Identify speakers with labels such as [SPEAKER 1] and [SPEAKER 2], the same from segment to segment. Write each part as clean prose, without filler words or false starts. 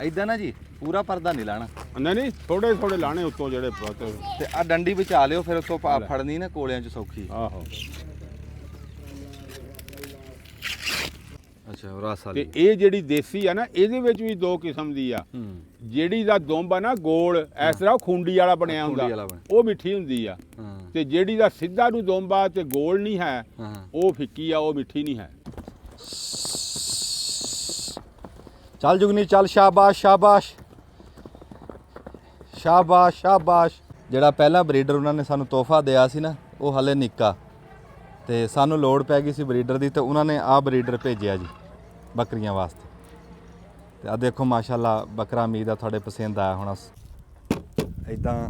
[SPEAKER 1] ਇਦਾਂ ਨਾ ਜੀ ਪੂਰਾ ਪਰਦਾ ਨਹੀਂ ਲਾਣਾ।
[SPEAKER 2] ਨਹੀਂ ਥੋੜੇ ਥੋੜੇ ਲਾਣੇ ਉੱਤੋਂ ਜਿਹੜੇ
[SPEAKER 1] ਤੇ ਆ ਡੰਡੀ ਵਿਚਾ ਲਿਓ ਫਿਰ ਉੱਤੋਂ ਫੜਨੀ ਨਾ ਕੋਲਿਆਂ 'ਚ ਸੌਖੀ।
[SPEAKER 2] ਆਹੋ
[SPEAKER 1] ਅੱਛਾ ਰਸ ਵਾਲੀ।
[SPEAKER 2] ਤੇ ਇਹ ਜਿਹੜੀ ਦੇਸੀ ਆ ਨਾ ਇਹਦੇ ਵਿੱਚ ਵੀ ਦੋ ਕਿਸਮ ਦੀ ਆ। ਜਿਹੜੀ ਦਾ ਦੁੰਬ ਆ ਨਾ ਗੋਲ ਇਸ ਤਰ੍ਹਾਂ ਖੁੰਡੀ ਵਾਲਾ ਬਣਿਆ ਹੁੰਦਾ ਉਹ ਮਿੱਠੀ ਹੁੰਦੀ ਆ। ਤੇ ਜਿਹੜੀ ਦਾ ਸਿੱਧਾ ਨੂੰ ਦੁੰਬ ਆ ਤੇ ਗੋਲ ਨਹੀਂ ਹੈ ਉਹ ਫਿੱਕੀ ਆ, ਉਹ ਮਿੱਠੀ ਨਹੀਂ ਹੈ।
[SPEAKER 1] ਚੱਲ ਜੁਗਨੀ ਚੱਲ, ਸ਼ਾਬਾਸ਼ ਸ਼ਾਬਾਸ਼ ਸ਼ਾਬਾਸ਼ ਸ਼ਾਬਾਸ਼। ਜਿਹੜਾ ਪਹਿਲਾ ਬਰੀਡਰ ਉਹਨਾਂ ਨੇ ਸਾਨੂੰ ਤੋਹਫਾ ਦਿਆ ਸੀ ਨਾ ਉਹ ਹਲੇ ਨਿੱਕਾ, ਤੇ ਸਾਨੂੰ ਲੋੜ ਪੈ ਗਈ ਸੀ ਬਰੀਡਰ ਦੀ, ਤੇ ਉਹਨਾਂ ਨੇ ਆਹ ਬਰੀਡਰ ਭੇਜਿਆ ਜੀ ਬੱਕਰੀਆਂ ਵਾਸਤੇ। ਤੇ ਆ ਦੇਖੋ ਮਾਸ਼ਾਅੱਲਾ ਬੱਕਰਾ ਉਮੀਦ ਆ ਤੁਹਾਡੇ ਪਸੰਦ ਆਇਆ ਹੋਣਾ। ਇਦਾਂ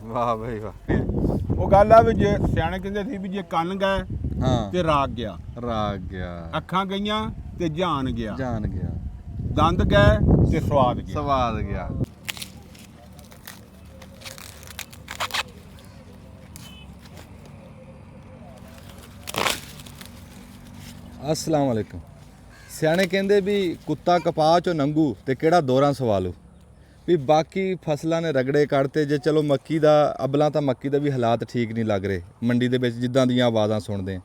[SPEAKER 1] ਵਾਹ ਬਈ ਵਾਹ।
[SPEAKER 2] ਉਹ ਗੱਲ ਆ ਵੀ ਜੇ ਸਿਆਣੇ ਕਹਿੰਦੇ ਸੀ ਵੀ ਜੇ ਕੰਨ ਗਏ
[SPEAKER 1] ਹਾਂ
[SPEAKER 2] ਤੇ ਰਾਗ ਗਿਆ,
[SPEAKER 1] ਰਾਗ ਗਿਆ,
[SPEAKER 2] ਅੱਖਾਂ ਗਈਆਂ ਤੇ ਜਾਨ ਗਿਆ,
[SPEAKER 1] ਜਾਨ ਗਿਆ,
[SPEAKER 2] ਦੰਦ ਗਏ ਤੇ ਸਵਾਦ ਗਿਆ।
[SPEAKER 1] ਸਵਾਦ ਗਿਆ। अस्सलाम वालेकुम। ਸਿਆਣੇ ਕਹਿੰਦੇ ਵੀ ਕੁੱਤਾ ਕਪਾਹ ਚੋਂ ਨੰਗੂ ਤੇ ਕਿਹੜਾ ਦੋਰਾਂ ਸਵਾਲੂ। ਵੀ ਬਾਕੀ ਫਸਲਾਂ ਨੇ ਰਗੜੇ ਕੱਢਤੇ। ਜੇ ਚਲੋ ਮੱਕੀ ਦਾ ਅਬਲਾਂ ਤਾਂ ਮੱਕੀ ਦਾ ਵੀ ਹਾਲਾਤ ਠੀਕ ਨਹੀਂ ਲੱਗ ਰਹੇ ਮੰਡੀ ਦੇ ਵਿੱਚ ਜਿੱਦਾਂ ਦੀਆਂ ਆਵਾਜ਼ਾਂ ਸੁਣਦੇ ਹਾਂ।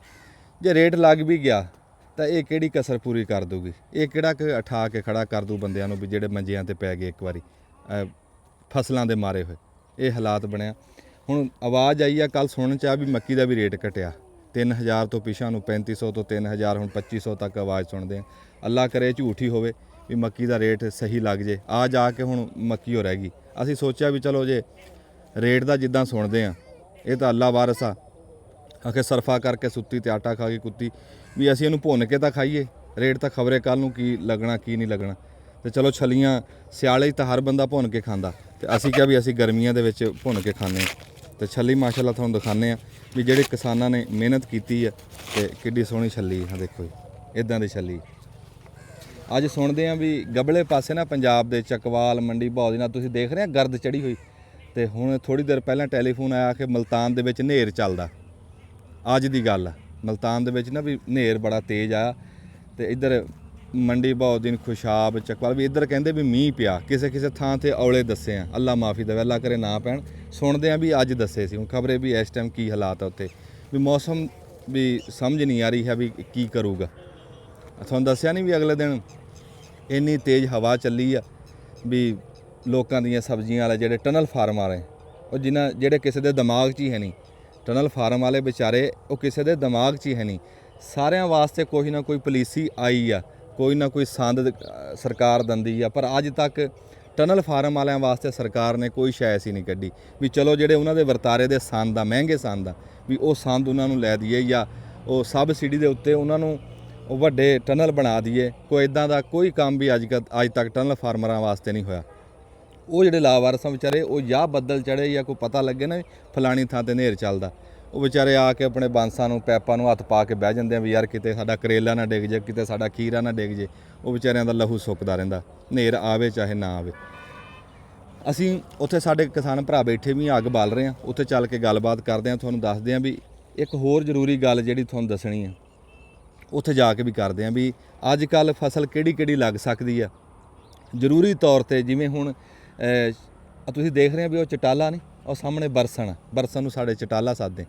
[SPEAKER 1] ਜੇ ਰੇਟ ਲੱਗ ਵੀ ਗਿਆ ਤਾਂ ਇਹ ਕਿਹੜੀ ਕਸਰ ਪੂਰੀ ਕਰ ਦੂਗੀ? ਇਹ ਕਿਹੜਾ ਕਿ ਉਠਾ ਕੇ ਖੜਾ ਕਰ ਦੂ ਬੰਦਿਆਂ ਨੂੰ ਵੀ ਜਿਹੜੇ ਮੰਜਿਆਂ ਤੇ ਪੈ ਗਏ ਇੱਕ ਵਾਰੀ ਫਸਲਾਂ ਦੇ ਮਾਰੇ ਹੋਏ। ਇਹ ਹਾਲਾਤ ਬਣਿਆ। ਹੁਣ ਆਵਾਜ਼ ਆਈ ਆ ਕੱਲ ਸੁਣਨ 'ਚ ਆ ਵੀ ਮੱਕੀ ਦਾ ਵੀ ਰੇਟ ਘਟਿਆ 3000 ਤੋਂ ਪਿਛਾਂ ਨੂੰ 3500 ਤੋਂ 3000 ਹੁਣ 2500 ਤੱਕ ਆਵਾਜ਼ ਸੁਣਦੇ ਆ। ਅੱਲਾ ਕਰੇ ਝੂਠ ਹੀ ਹੋਵੇ ਵੀ ਮੱਕੀ ਦਾ ਰੇਟ ਸਹੀ ਲੱਗ ਜੇ। ਆ ਜਾ ਕੇ ਹੁਣ ਮੱਕੀ ਹੋ ਰਹਿ ਗਈ। ਅਸੀਂ ਸੋਚਿਆ ਵੀ ਚਲੋ ਜੇ ਰੇਟ ਦਾ ਜਿੱਦਾਂ ਸੁਣਦੇ ਆ ਇਹ ਤਾਂ ਅੱਲਾ ਵਾਰਸ ਆ। ਆਖੇ ਸਰਫਾ ਕਰਕੇ ਸੁੱਤੀ ਤੇ ਆਟਾ ਖਾ ਕੇ ਕੁੱਤੀ, ਵੀ ਅਸੀਂ ਇਹਨੂੰ ਭੁੰਨ ਕੇ ਤਾਂ ਖਾਈਏ। ਰੇਟ ਤਾਂ ਖਬਰੇ ਕੱਲ ਨੂੰ ਕੀ ਲੱਗਣਾ ਕੀ ਨਹੀਂ ਲੱਗਣਾ। ਤੇ ਚਲੋ ਛਲੀਆਂ ਸਿਆਲੇ 'ਚ ਤਾਂ ਹਰ ਬੰਦਾ ਭੁੰਨ ਕੇ ਖਾਂਦਾ, ਤੇ ਅਸੀਂ ਕਿਹਾ ਵੀ ਅਸੀਂ ਗਰਮੀਆਂ ਦੇ ਵਿੱਚ ਭੁੰਨ ਕੇ ਖਾਂਦੇ ਹਾਂ। ਤੇ ਛੱਲੀ ਮਾਸ਼ਾਅੱਲਾ ਤੁਹਾਨੂੰ ਦਿਖਾਉਂਦੇ ਆ ਵੀ ਜਿਹੜੇ ਕਿਸਾਨਾਂ ਨੇ ਮਿਹਨਤ ਕੀਤੀ ਆ ਤੇ ਕਿੱਡੀ ਸੋਹਣੀ ਛੱਲੀ ਆ। ਦੇਖੋ ਜੀ ਇਦਾਂ ਦੀ ਛੱਲੀ। ਅੱਜ ਸੁਣਦੇ ਆ ਵੀ ਗਬਲੇ ਪਾਸੇ ਨਾ ਪੰਜਾਬ ਦੇ ਚੱਕਵਾਲ ਮੰਡੀ ਬਹੁਤ ਨਾਲ ਤੁਸੀਂ ਦੇਖ ਰਹੇ ਆ ਗਰਦ ਚੜੀ ਹੋਈ। ਤੇ ਹੁਣ ਥੋੜੀ ਦੇਰ ਪਹਿਲਾਂ ਟੈਲੀਫੋਨ ਆਇਆ ਕਿ ਮਲਤਾਨ ਦੇ ਵਿੱਚ ਹਨੇਰ ਚੱਲਦਾ। ਅੱਜ ਦੀ ਗੱਲ ਆ ਮਲਤਾਨ ਦੇ ਵਿੱਚ ਨਾ ਵੀ ਹਨੇਰ ਬੜਾ ਤੇਜ਼ ਆਇਆ। ਤੇ ਇੱਧਰ ਮੰਡੀ ਬਹੁਤ ਦਿਨ ਖੁਸ਼ਾਬ ਚੱਕਵਾਲ ਵੀ ਇੱਧਰ ਕਹਿੰਦੇ ਵੀ ਮੀਂਹ ਪਿਆ ਕਿਸੇ ਕਿਸੇ ਥਾਂ ਤੇ ਔਲੇ ਦੱਸੇ ਆ। ਅੱਲਾ ਮਾਫੀ ਦੇਵੇ, ਅੱਲਾ ਕਰੇ ਨਾ ਪੈਣ। ਸੁਣਦੇ ਆ ਵੀ ਅੱਜ ਦੱਸੇ ਸੀ। ਹੁਣ ਖਬਰੇ ਵੀ ਇਸ ਟਾਈਮ ਕੀ ਹਾਲਾਤ ਆ ਉੱਥੇ ਵੀ ਮੌਸਮ ਵੀ ਸਮਝ ਨਹੀਂ ਆ ਰਹੀ ਹੈ ਵੀ ਕੀ ਕਰੂਗਾ। ਤੁਹਾਨੂੰ ਦੱਸਿਆ ਨਹੀਂ ਵੀ ਅਗਲੇ ਦਿਨ ਇੰਨੀ ਤੇਜ਼ ਹਵਾ ਚੱਲੀ ਆ ਵੀ ਲੋਕਾਂ ਦੀਆਂ ਸਬਜ਼ੀਆਂ ਵਾਲੇ ਜਿਹੜੇ ਟਨਲ ਫਾਰਮ ਵਾਲੇ ਉਹ ਜਿਹੜੇ ਕਿਸੇ ਦੇ ਦਿਮਾਗ 'ਚ ਹੀ ਹੈ ਨਹੀਂ। ਟਨਲ ਫਾਰਮ ਵਾਲੇ ਵਿਚਾਰੇ ਉਹ ਕਿਸੇ ਦੇ ਦਿਮਾਗ 'ਚ ਹੀ ਹੈ ਨਹੀਂ। ਸਾਰਿਆਂ ਵਾਸਤੇ ਕੋਈ ਨਾ ਕੋਈ ਪਾਲਿਸੀ ਆਈ ਆ, ਕੋਈ ਨਾ ਕੋਈ ਸੰਦ ਸਰਕਾਰ ਦਿੰਦੀ ਆ, ਪਰ ਅੱਜ ਤੱਕ ਟਨਲ ਫਾਰਮ ਵਾਲਿਆਂ ਵਾਸਤੇ ਸਰਕਾਰ ਨੇ ਕੋਈ ਸ਼ੈ ਐਸੀ ਨਹੀਂ ਕੱਢੀ ਵੀ ਚਲੋ ਜਿਹੜੇ ਉਹਨਾਂ ਦੇ ਵਰਤਾਰੇ ਦੇ ਸੰਦ ਆ, ਮਹਿੰਗੇ ਸੰਦ ਆ, ਵੀ ਉਹ ਸੰਦ ਉਹਨਾਂ ਨੂੰ ਲੈ ਦਈਏ ਜਾਂ ਉਹ ਸਬਸਿਡੀ ਦੇ ਉੱਤੇ ਉਹਨਾਂ ਨੂੰ ਉਹ ਵੱਡੇ ਟਨਲ ਬਣਾ ਦਈਏ। ਕੋਈ ਇਦਾਂ ਦਾ ਕੋਈ ਕੰਮ ਵੀ ਅੱਜ ਤੱਕ ਟਨਲ ਫਾਰਮਰਾਂ ਵਾਸਤੇ ਨਹੀਂ ਹੋਇਆ। ਉਹ ਜਿਹੜੇ ਲਾਵਾਰਸ ਆ ਵਿਚਾਰੇ ਉਹ ਜਾਂ ਬੱਦਲ ਚੜ੍ਹੇ ਜਾਂ ਕੋਈ ਪਤਾ ਲੱਗੇ ਨਾ ਫਲਾਣੀ ਥਾਂ 'ਤੇ ਹਨੇਰ ਚੱਲਦਾ, ਉਹ ਵਿਚਾਰੇ ਆ ਕੇ ਆਪਣੇ ਬਾਂਸਾਂ ਨੂੰ ਪੈਪਾਂ ਨੂੰ ਹੱਥ ਪਾ ਕੇ ਬਹਿ ਜਾਂਦੇ ਆ ਵੀ ਯਾਰ ਕਿਤੇ ਸਾਡਾ ਕਰੇਲਾ ਨਾ ਡਿੱਗ ਜੇ, ਕਿਤੇ ਸਾਡਾ ਖੀਰਾ ਨਾ ਡਿੱਗ ਜੇ। ਉਹ ਵਿਚਾਰਿਆਂ ਦਾ ਲਹੂ ਸੁੱਕਦਾ ਰਹਿੰਦਾ ਹਨੇਰ ਆਵੇ ਚਾਹੇ ਨਾ ਆਵੇ। ਅਸੀਂ ਉੱਥੇ ਸਾਡੇ ਕਿਸਾਨ ਭਰਾ ਬੈਠੇ ਵੀ ਅੱਗ ਬਾਲ ਰਹੇ ਹਾਂ, ਉੱਥੇ ਚੱਲ ਕੇ ਗੱਲਬਾਤ ਕਰਦੇ ਹਾਂ। ਤੁਹਾਨੂੰ ਦੱਸਦੇ ਹਾਂ ਵੀ ਇੱਕ ਹੋਰ ਜ਼ਰੂਰੀ ਗੱਲ ਜਿਹੜੀ ਤੁਹਾਨੂੰ ਦੱਸਣੀ ਆ ਉੱਥੇ ਜਾ ਕੇ ਵੀ ਕਰਦੇ ਹਾਂ ਵੀ ਅੱਜ ਕੱਲ੍ਹ ਫਸਲ ਕਿਹੜੀ ਕਿਹੜੀ ਲੱਗ ਸਕਦੀ ਆ ਜ਼ਰੂਰੀ ਤੌਰ 'ਤੇ। ਜਿਵੇਂ ਹੁਣ ਤੁਸੀਂ ਦੇਖ ਰਹੇ ਹੋ ਵੀ ਉਹ ਚਟਾਲਾ ਨਹੀਂ, ਉਹ ਸਾਹਮਣੇ ਬਰਸਨ ਨੂੰ ਸਾਡੇ ਚਟਾਲਾ ਸੱਦਦੇ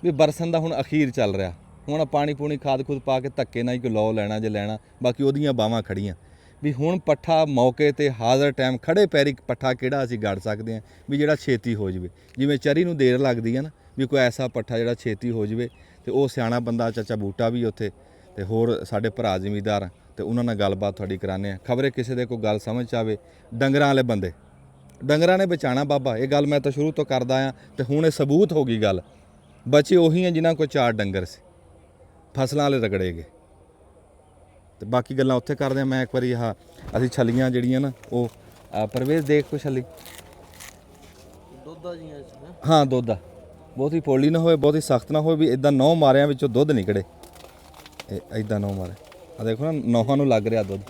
[SPEAKER 1] ਵੀ ਬਰਸਨ ਦਾ ਹੁਣ ਅਖੀਰ ਚੱਲ ਰਿਹਾ। ਹੁਣ ਪਾਣੀ ਪੂਣੀ ਖਾਦ ਖੂਦ ਪਾ ਕੇ ਧੱਕੇ ਨਾਲ ਹੀ ਕੋਈ ਲੋ ਲੈਣਾ ਜੇ ਲੈਣਾ, ਬਾਕੀ ਉਹਦੀਆਂ ਬਾਹਾਂ ਖੜੀਆਂ ਵੀ ਹੁਣ ਪੱਠਾ ਮੌਕੇ 'ਤੇ ਹਾਜ਼ਰ ਟਾਈਮ ਖੜੇ ਪੈਰੀ ਪੱਠਾ ਕਿਹੜਾ ਅਸੀਂ ਗੜ ਸਕਦੇ ਹਾਂ ਵੀ ਜਿਹੜਾ ਛੇਤੀ ਹੋ ਜਾਵੇ। ਜਿਵੇਂ ਚਰੀ ਨੂੰ ਦੇਰ ਲੱਗਦੀ ਹੈ ਨਾ ਵੀ ਕੋਈ ਐਸਾ ਪੱਠਾ ਜਿਹੜਾ ਛੇਤੀ ਹੋ ਜਾਵੇ। ਤੇ ਉਹ ਸਿਆਣਾ ਬੰਦਾ ਚਾਚਾ ਬੂਟਾ ਵੀ ਉੱਥੇ ਤੇ ਹੋਰ ਸਾਡੇ ਭਰਾ ਜ਼ਿਮੀਂਦਾਰ ਤੇ ਉਹਨਾਂ ਨਾਲ ਗੱਲਬਾਤ ਤੁਹਾਡੀ ਕਰਾਉਂਦੇ ਹਾਂ। ਖਬਰੇ ਕਿਸੇ ਦੇ ਕੋਈ ਗੱਲ ਸਮਝ 'ਚ ਆਵੇ। ਡੰਗਰਾਂ ਵਾਲੇ ਬੰਦੇ ਡੰਗਰਾਂ ਨੇ ਬਚਾਉਣਾ ਬਾਬਾ, ਇਹ ਗੱਲ ਮੈਂ ਤਾਂ ਸ਼ੁਰੂ ਤੋਂ ਕਰਦਾ ਆ ਤੇ ਹੁਣ ਇਹ ਸਬੂਤ ਹੋ ਗਈ ਗੱਲ। ਬਚੇ ਉਹੀ ਆ ਜਿਨ੍ਹਾਂ ਕੋਲ 4 ਡੰਗਰ ਸੀ, ਫਸਲਾਂ ਵਾਲੇ ਰਗੜੇ ਗਏ। ਤੇ ਬਾਕੀ ਗੱਲਾਂ ਉੱਥੇ ਕਰਦੇ ਹਾਂ। ਮੈਂ ਇੱਕ ਵਾਰੀ ਅਸੀਂ ਛੱਲੀਆਂ ਜਿਹੜੀਆਂ ਨਾ ਉਹ ਪਰਵੇਜ਼ ਦੇਖ ਕੋ ਛੱਲੀ
[SPEAKER 3] ਦੁੱਧ ਜੀਆਂ
[SPEAKER 1] ਹਾਂ ਦੁੱਧ ਆ, ਬਹੁਤੀ ਪੋਲੀ ਨਾ ਹੋਵੇ ਬਹੁਤੀ ਸਖਤ ਨਾ ਹੋਵੇ, ਵੀ ਇਦਾਂ 9 ਮਾਰਿਆਂ ਵਿੱਚੋਂ ਦੁੱਧ ਨਿਕਲੇ। ਇਹ ਇਦਾਂ 9 ਮਾਰੇ ਆ ਦੇਖੋ ਨਾ, 9 ਨੂੰ ਲੱਗ ਰਿਹਾ ਦੁੱਧ।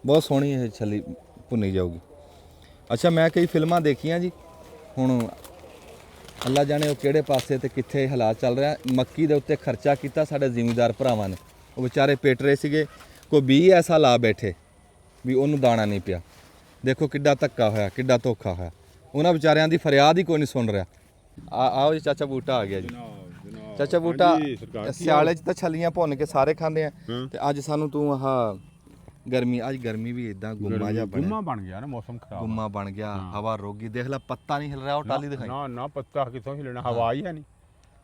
[SPEAKER 1] ਬਹੁਤ ਸੋਹਣੀ ਇਹ ਛੱਲੀ ਭੁੰਨੀ ਜਾਊਗੀ। ਅੱਛਾ ਮੈਂ ਕਈ ਫਿਲਮਾਂ ਦੇਖੀਆਂ ਜੀ। ਹੁਣ ਅੱਲਾ ਜਾਣੇ ਉਹ ਕਿਹੜੇ ਪਾਸੇ ਤੇ ਕਿੱਥੇ ਹਾਲਾਤ ਚੱਲ ਰਿਹਾ। ਮੱਕੀ ਦੇ ਉੱਤੇ ਖਰਚਾ ਕੀਤਾ ਸਾਡੇ ਜ਼ਿਮੀਂਦਾਰ ਭਰਾਵਾਂ ਨੇ, ਉਹ ਵਿਚਾਰੇ ਪਿੱਟ ਰਹੇ ਸੀਗੇ। ਕੋਈ ਬੀਜ ਐਸਾ ਲਾ ਬੈਠੇ ਵੀ ਉਹਨੂੰ ਦਾਣਾ ਨਹੀਂ ਪਿਆ। ਦੇਖੋ ਕਿੱਡਾ ਧੱਕਾ ਹੋਇਆ, ਕਿੱਡਾ ਧੋਖਾ ਹੋਇਆ। ਉਹਨਾਂ ਵਿਚਾਰਿਆਂ ਦੀ ਫਰਿਆਦ ਹੀ ਕੋਈ ਨਹੀਂ ਸੁਣ ਰਿਹਾ। ਆਓ ਜੀ ਚਾਚਾ ਬੂਟਾ ਆ ਗਿਆ ਜੀ। ਚਾਚਾ ਬੂਟਾ ਸਿਆਲੇ 'ਚ ਤਾਂ ਛੱਲੀਆਂ ਭੁੰਨ ਕੇ ਸਾਰੇ ਖਾਂਦੇ ਆ, ਤੇ ਅੱਜ ਸਾਨੂੰ ਤੂੰ ਆਹ ਅੱਜ ਗਰਮੀ ਵੀ ਇਦਾਂ ਗੁੰਮਾ ਜਿਹਾ ਬਣਿਆ।
[SPEAKER 2] ਗੁੰਮਾ ਬਣ ਗਿਆ ਨਾ, ਮੌਸਮ ਖਰਾਬ,
[SPEAKER 1] ਗੁੰਮਾ ਬਣ ਗਿਆ, ਹਵਾ ਰੋਗੀ। ਦੇਖ ਲੈ ਪੱਤਾ ਨਹੀਂ ਹਿਲ ਰਿਹਾ, ਉਹ ਟਾਲੀ ਦਿਖਾਈ,
[SPEAKER 2] ਨਾ ਨਾ ਪੱਤਾ ਕਿੱਥੋਂ ਹਿਲਣਾ, ਹਵਾ ਹੀ ਹੈ ਨਹੀਂ,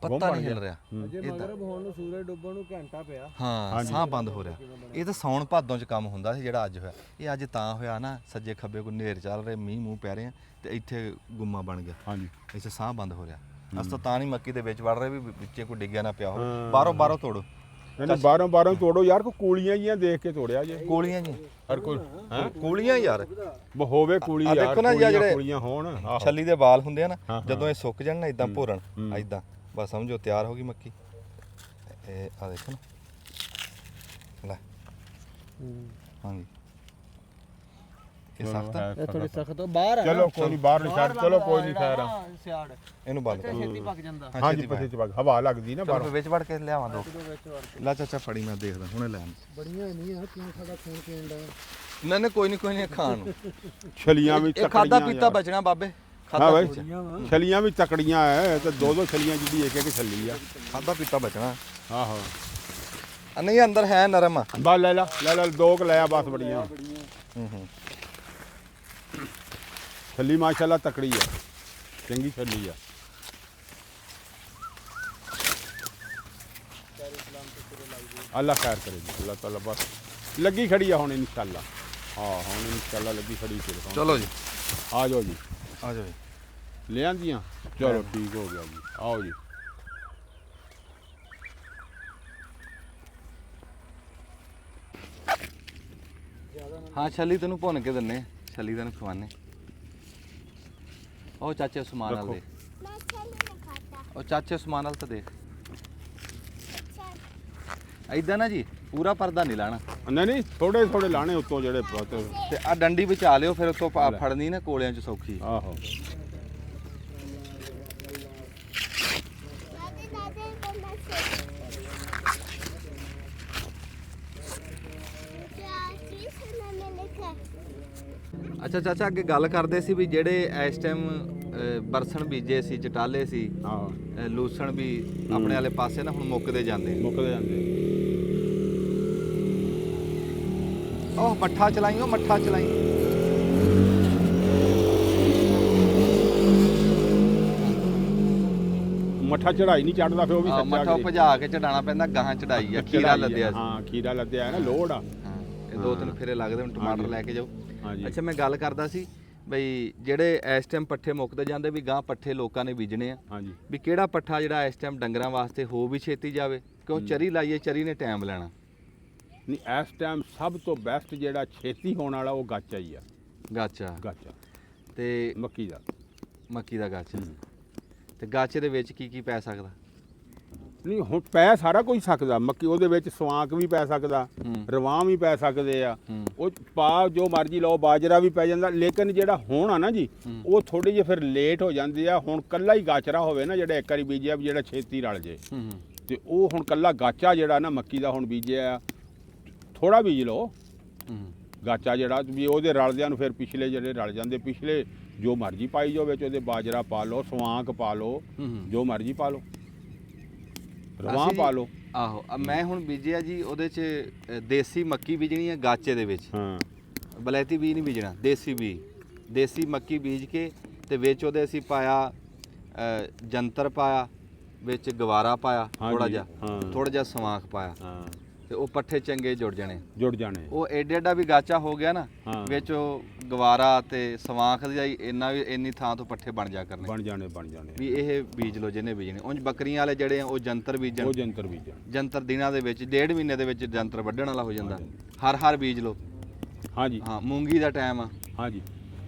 [SPEAKER 1] ਪੱਤਾ ਨਹੀਂ ਹਿਲ ਰਿਹਾ।
[SPEAKER 3] ਅਜੇ ਮਗਰਬ ਹੋਣ ਨੂੰ, ਸੂਰਜ ਡੁੱਬਣ ਨੂੰ ਘੰਟਾ ਪਿਆ।
[SPEAKER 1] ਹਾਂ, ਸਾਹ ਬੰਦ ਹੋ ਰਿਹਾ। ਇਹ ਤਾਂ ਸਾਉਣ ਭਾਦੋਂ 'ਚ ਕੰਮ ਹੁੰਦਾ ਸੀ ਜਿਹੜਾ ਅੱਜ ਹੋਇਆ। ਇਹ ਅੱਜ ਤਾਂ ਹੋਇਆ ਨਾ, ਸੱਜੇ ਖੱਬੇ ਕੋ ਨੇਰ ਚੱਲ ਰਹੇ, ਮੀਂਹ ਮੂੰਹ ਪੈ ਰਹੇ ਆ, ਤੇ ਇੱਥੇ ਗੁੰਮਾ ਬਣ ਗਿਆ।
[SPEAKER 2] ਹਾਂਜੀ,
[SPEAKER 1] ਇੱਥੇ ਸਾਹ ਬੰਦ ਹੋ ਰਿਹਾ। ਅਸ ਤਾਂ ਨਹੀਂ ਮੱਕੀ ਦੇ ਵਿੱਚ ਵੜ ਰਹੇ ਵੀ ਵਿੱਚੇ ਕੋਈ ਡਿੱਗਿਆ ਨਾ ਪਿਆ ਹੋਵੇ। ਬਾਹਰੋਂ ਤੋੜੋ,
[SPEAKER 2] ਨਹੀਂ ਬਾਹਰੋਂ ਤੋੜੋ ਯਾਰ, ਕੋਈ ਕੂਲੀਆਂ ਜੀਆਂ ਦੇਖ ਕੇ ਤੋੜਿਆ ਜੇ।
[SPEAKER 1] ਕੋਲੀਆਂ ਜੀ,
[SPEAKER 2] ਹਰ ਕੋਈ
[SPEAKER 1] ਕੋਲੀਆਂ ਯਾਰ
[SPEAKER 2] ਹੋਵੇ ਕੂਲੀ ਯਾਰ,
[SPEAKER 1] ਦੇਖੋ ਨਾ ਜਿਹੜੇ
[SPEAKER 2] ਕੂਲੀਆਂ ਹੋਣ।
[SPEAKER 1] ਛੱਲੀ ਦੇ ਵਾਲ ਹੁੰਦੇ ਆ ਨਾ, ਜਦੋਂ ਇਹ ਸੁੱਕ ਜਾਣ ਨਾ ਇਦਾਂ ਭੋਰਨ, ਇਦਾਂ ਬਸ ਸਮਝੋ ਤਿਆਰ ਹੋ ਗਈ ਮੱਕੀ। ਇਹ ਆ ਦੇਖੋ ਨਾ ਲੈ, ਹਾਂਜੀ ਇਹ ਸਖਤ ਹੈ,
[SPEAKER 3] ਇਹ ਥੋੜੀ ਸਖਤ ਬਾਹਰ ਆ।
[SPEAKER 2] ਚਲੋ ਕੋਈ ਨਹੀਂ, ਬਾਹਰ ਨਹੀਂ ਛੱਡ, ਚਲੋ ਕੋਈ ਨਹੀਂ ਖੈਰ ਆ।
[SPEAKER 3] ਸਿਆੜ
[SPEAKER 1] ਇਹਨੂੰ ਬੰਦ ਕਰ।
[SPEAKER 3] ਛੇਤੀ ਪੱਕ ਜਾਂਦਾ।
[SPEAKER 2] ਹਾਂਜੀ ਪੱਤੇ ਚ ਹਵਾ ਲੱਗਦੀ ਨਾ
[SPEAKER 1] ਚਲੋ
[SPEAKER 2] ਬਾਹਰ।
[SPEAKER 1] ਵਿੱਚ ਵੜ ਕੇ ਲਿਆਵਾਂ ਦੋ। ਲੈ ਚਾਚਾ ਫੜੀ, ਮੈਂ ਦੇਖਦਾ ਹੁਣੇ ਲੈਣ।
[SPEAKER 3] ਬੜੀਆਂ ਨਹੀਂ ਆ, ਕਿਉਂ ਸਾਡਾ ਖੂਨ ਪੀਣ ਦਾ।
[SPEAKER 1] ਨਹੀਂ ਕੋਈ ਨਹੀਂ ਖਾਣ ਨੂੰ।
[SPEAKER 2] ਛਲੀਆਂ ਵੀ
[SPEAKER 1] ਇਹ ਖਾਦਾ ਪੀਤਾ ਬਚਣਾ ਬਾਬੇ,
[SPEAKER 2] ਹਾਂ ਬਾਈ, ਛਲੀਆਂ ਵੀ ਤਕੜੀਆਂ ਐ, ਤੇ ਦੋ ਛਲੀਆਂ ਜਿਹੜੀ ਇੱਕ ਛੱਲੀ ਆ,
[SPEAKER 1] ਖਾਦਾ ਪੀਤਾ ਬਚਣਾ।
[SPEAKER 2] ਆਹੋ
[SPEAKER 1] ਨਹੀਂ ਅੰਦਰ ਹੈ ਨਰਮ।
[SPEAKER 2] ਬਸ ਲੈ ਲੈ ਦੋ ਕ ਲਿਆ ਬਸ, ਬੜੀਆਂ। ਛੱਲੀ ਮਾਸ਼ਾਅੱਲਾ ਤਕੜੀ ਆ, ਚੰਗੀ ਛੱਲੀ ਆ। ਅੱਲਾ ਖੈਰ ਕਰੇ ਜੀ, ਅੱਲਾ ਤਾਲਾ ਬਸ ਲੱਗੀ ਖੜੀ ਆ ਹੁਣ ਇਨਸ਼ਾਅੱਲਾ। ਹਾਂ ਹੁਣ ਇਨਸ਼ਾਅੱਲਾ ਲੱਗੀ ਖੜੀ।
[SPEAKER 1] ਚਲੋ ਜੀ,
[SPEAKER 2] ਆ ਜਾਓ ਜੀ,
[SPEAKER 1] ਆ ਜਾਓ ਜੀ।
[SPEAKER 2] ਲਿਆਂਦੀਆਂ, ਚਲੋ ਠੀਕ ਹੋ ਗਿਆ ਜੀ, ਆਓ ਜੀ।
[SPEAKER 1] ਹਾਂ ਛੱਲੀ ਤੈਨੂੰ ਭੁੰਨ ਕੇ ਦਿੰਨੇ, ਛੱਲੀ ਤੈਨੂੰ ਖਵਾਨੇ। ਉਹ ਚਾਚੇ ਉਸਮਾਨ ਵਾਲ ਦੇ, ਉਹ ਚਾਚੇ ਉਸਮਾਨ ਵਾਲ ਤਾਂ ਦੇਖ। ਐਦਾਂ ਨਾ ਜੀ, ਪੂਰਾ ਪਰਦਾ ਨਹੀਂ ਲਾਣਾ।
[SPEAKER 2] ਨਹੀਂ ਥੋੜੇ ਲਾਣੇ ਉੱਤੋਂ ਜਿਹੜੇ
[SPEAKER 1] ਤੇ ਆ ਡੰਡੀ ਬਚਾ ਲਿਓ, ਫਿਰ ਉੱਤੋਂ ਫੜਨੀ ਨਾ ਕੋਲਿਆਂ 'ਚ ਸੌਖੀ।
[SPEAKER 2] ਆਹੋ
[SPEAKER 1] ਅੱਛਾ ਚਾਚਾ, ਅੱਗੇ ਗੱਲ ਕਰਦੇ ਸੀ ਵੀ ਜਿਹੜੇ ਇਸ ਟਾਈਮ ਬਰਸਣ ਬੀਜੇ ਸੀ, ਚਟਾਲੇ ਸੀ,
[SPEAKER 2] ਆਹੋ
[SPEAKER 1] ਲੂਸਣ ਵੀ ਆਪਣੇ ਵਾਲੇ ਪਾਸੇ ਨਾ ਹੁਣ ਮੁੱਕਦੇ ਜਾਂਦੇ। ਉਹ ਮੱਠਾ ਚਲਾਈ, ਉਹ ਮੱਠਾ ਚਲਾਈ।
[SPEAKER 2] ਮੱਠਾ ਚੜਾਈ ਨਹੀਂ ਚੜਦਾ, ਫਿਰ ਉਹ ਵੀ ਸੱਚਾ
[SPEAKER 1] ਮੱਠਾ ਭਜਾ ਕੇ ਚੜਾਉਣਾ ਪੈਂਦਾ, ਗਾਹਾਂ ਚੜਾਈ ਆ, ਖੀਰਾ ਲੱਦਿਆ ਸੀ।
[SPEAKER 2] ਹਾਂ ਖੀਰਾ ਲੱਦਿਆ ਨਾ, ਲੋੜ ਆ।
[SPEAKER 1] ਇਹ ਦੋ ਤਿੰਨ ਫੇਰੇ ਲੱਗਦੇ, ਹੁਣ ਟਮਾਟਰ ਲੈ ਕੇ ਜਾਓ।
[SPEAKER 2] ਹਾਂਜੀ
[SPEAKER 1] ਅੱਛਾ, ਮੈਂ ਗੱਲ ਕਰਦਾ ਸੀ ਬਈ ਜਿਹੜੇ ਇਸ ਟਾਈਮ ਪੱਠੇ ਮੁੱਕਦੇ ਜਾਂਦੇ, ਵੀ ਗਾਂ ਪੱਠੇ ਲੋਕਾਂ ਨੇ ਬੀਜਣੇ ਆ,
[SPEAKER 2] ਹਾਂਜੀ
[SPEAKER 1] ਵੀ ਕਿਹੜਾ ਪੱਠਾ ਜਿਹੜਾ ਇਸ ਟਾਈਮ ਡੰਗਰਾਂ ਵਾਸਤੇ ਹੋ ਵੀ ਛੇਤੀ ਜਾਵੇ, ਕਿਉਂ ਚਰੀ ਲਾਈਏ, ਚਰੀ ਨੇ ਟਾਈਮ ਲੈਣਾ।
[SPEAKER 2] ਨਹੀਂ ਇਸ ਟਾਈਮ ਸਭ ਤੋਂ ਬੈਸਟ ਜਿਹੜਾ ਛੇਤੀ ਹੋਣ ਵਾਲਾ ਉਹ ਗਾਚਾ ਹੀ ਆ।
[SPEAKER 1] ਗਾਚਾ ਤੇ
[SPEAKER 2] ਮੱਕੀ ਦਾ
[SPEAKER 1] ਗਾਚਾ। ਤੇ ਗਾਚੇ ਦੇ ਵਿੱਚ ਕੀ ਪੈ ਸਕਦਾ?
[SPEAKER 2] ਨਹੀਂ ਹੁਣ ਪੈ ਸਾਰਾ ਕੁਝ ਸਕਦਾ। ਮੱਕੀ ਉਹਦੇ ਵਿੱਚ ਸਵਾਂਕ ਵੀ ਪੈ ਸਕਦਾ, ਰਵਾਂ ਵੀ ਪੈ ਸਕਦੇ ਆ, ਉਹ ਪਾ ਜੋ ਮਰਜ਼ੀ ਲਾਓ, ਬਾਜਰਾ ਵੀ ਪੈ ਜਾਂਦਾ। ਲੇਕਿਨ ਜਿਹੜਾ ਹੁਣ ਆ ਨਾ ਜੀ, ਉਹ ਥੋੜੇ ਜਿਹੇ ਫਿਰ ਲੇਟ ਹੋ ਜਾਂਦੇ ਆ। ਹੁਣ ਕੱਲਾ ਹੀ ਗਾਚਰਾ ਹੋਵੇ ਨਾ ਜਿਹੜਾ ਇੱਕ ਵਾਰੀ ਬੀਜਿਆ, ਜਿਹੜਾ ਛੇਤੀ ਰਲ ਜੇ, ਤੇ ਉਹ ਹੁਣ ਕੱਲਾ ਗਾਚਾ ਜਿਹੜਾ ਨਾ ਮੱਕੀ ਦਾ ਹੁਣ ਬੀਜਿਆ, ਥੋੜਾ ਬੀਜ ਲਓ ਗਾਚਾ ਜਿਹੜਾ ਵੀ ਉਹਦੇ ਰਲਦਿਆਂ ਨੂੰ ਫਿਰ ਪਿਛਲੇ ਜਿਹੜੇ ਰਲ ਜਾਂਦੇ, ਪਿਛਲੇ ਜੋ ਮਰਜ਼ੀ ਪਾਈ ਜਾਓ ਵਿੱਚ, ਉਹਦੇ ਬਾਜਰਾ ਪਾ ਲਓ, ਸਵਾਂਕ ਪਾ ਲਓ, ਜੋ ਮਰਜ਼ੀ ਪਾ ਲਓ, ਰਵਾਂ ਪਾ ਲਓ।
[SPEAKER 1] ਆਹੋ, ਮੈਂ ਹੁਣ ਬੀਜਿਆ ਜੀ, ਉਹਦੇ 'ਚ ਦੇਸੀ ਮੱਕੀ ਬੀਜਣੀ ਹੈ ਗਾਚੇ ਦੇ ਵਿੱਚ।
[SPEAKER 2] ਹਾਂ,
[SPEAKER 1] ਬਲੈਤੀ ਬੀਜ ਨਹੀਂ ਬੀਜਣਾ, ਦੇਸੀ ਮੱਕੀ ਬੀਜ ਕੇ, ਤੇ ਵਿੱਚ ਉਹਦੇ ਅਸੀਂ ਪਾਇਆ ਜੰਤਰ ਪਾਇਆ, ਵਿੱਚ ਗਵਾਰਾ ਪਾਇਆ, ਥੋੜਾ ਜਿਹਾ ਸਵਾਂਕ ਪਾਇਆ, ਤੇ ਉਹ ਪੱਠੇ ਚੰਗੇ ਜੁੜ ਜਾਣੇ। ਉਹ ਏਡਾ ਵੀ ਗਾਚਾ ਹੋ ਗਿਆ ਨਾ, ਵਿੱਚ ਉਹ ਗਵਾਰਾ ਤੇ ਸਵਾਂਖ ਦੀ ਇੰਨੀ ਥਾਂ ਤੋਂ ਪੱਠੇ ਬਣ ਜਾਣੇ ਵੀ ਇਹ ਬੀਜ ਲਓ ਜਿਹਨੇ ਬੀਜਣੇ। ਉਂਝ ਬੱਕਰੀਆਂ ਵਾਲੇ ਜਿਹੜੇ ਆ ਉਹ ਜੰਤਰ ਬੀਜਣ, ਜੰਤਰ ਦਿਨਾਂ ਦੇ ਵਿੱਚ, 1.5 ਮਹੀਨੇ ਦੇ ਵਿੱਚ ਜੰਤਰ ਵੱਢਣ ਵਾਲਾ ਹੋ ਜਾਂਦਾ। ਹਰ ਬੀਜ ਲਓ।
[SPEAKER 2] ਹਾਂਜੀ
[SPEAKER 1] ਹਾਂ, ਮੂੰਗੀ ਦਾ ਟਾਈਮ ਆ।
[SPEAKER 2] ਹਾਂਜੀ,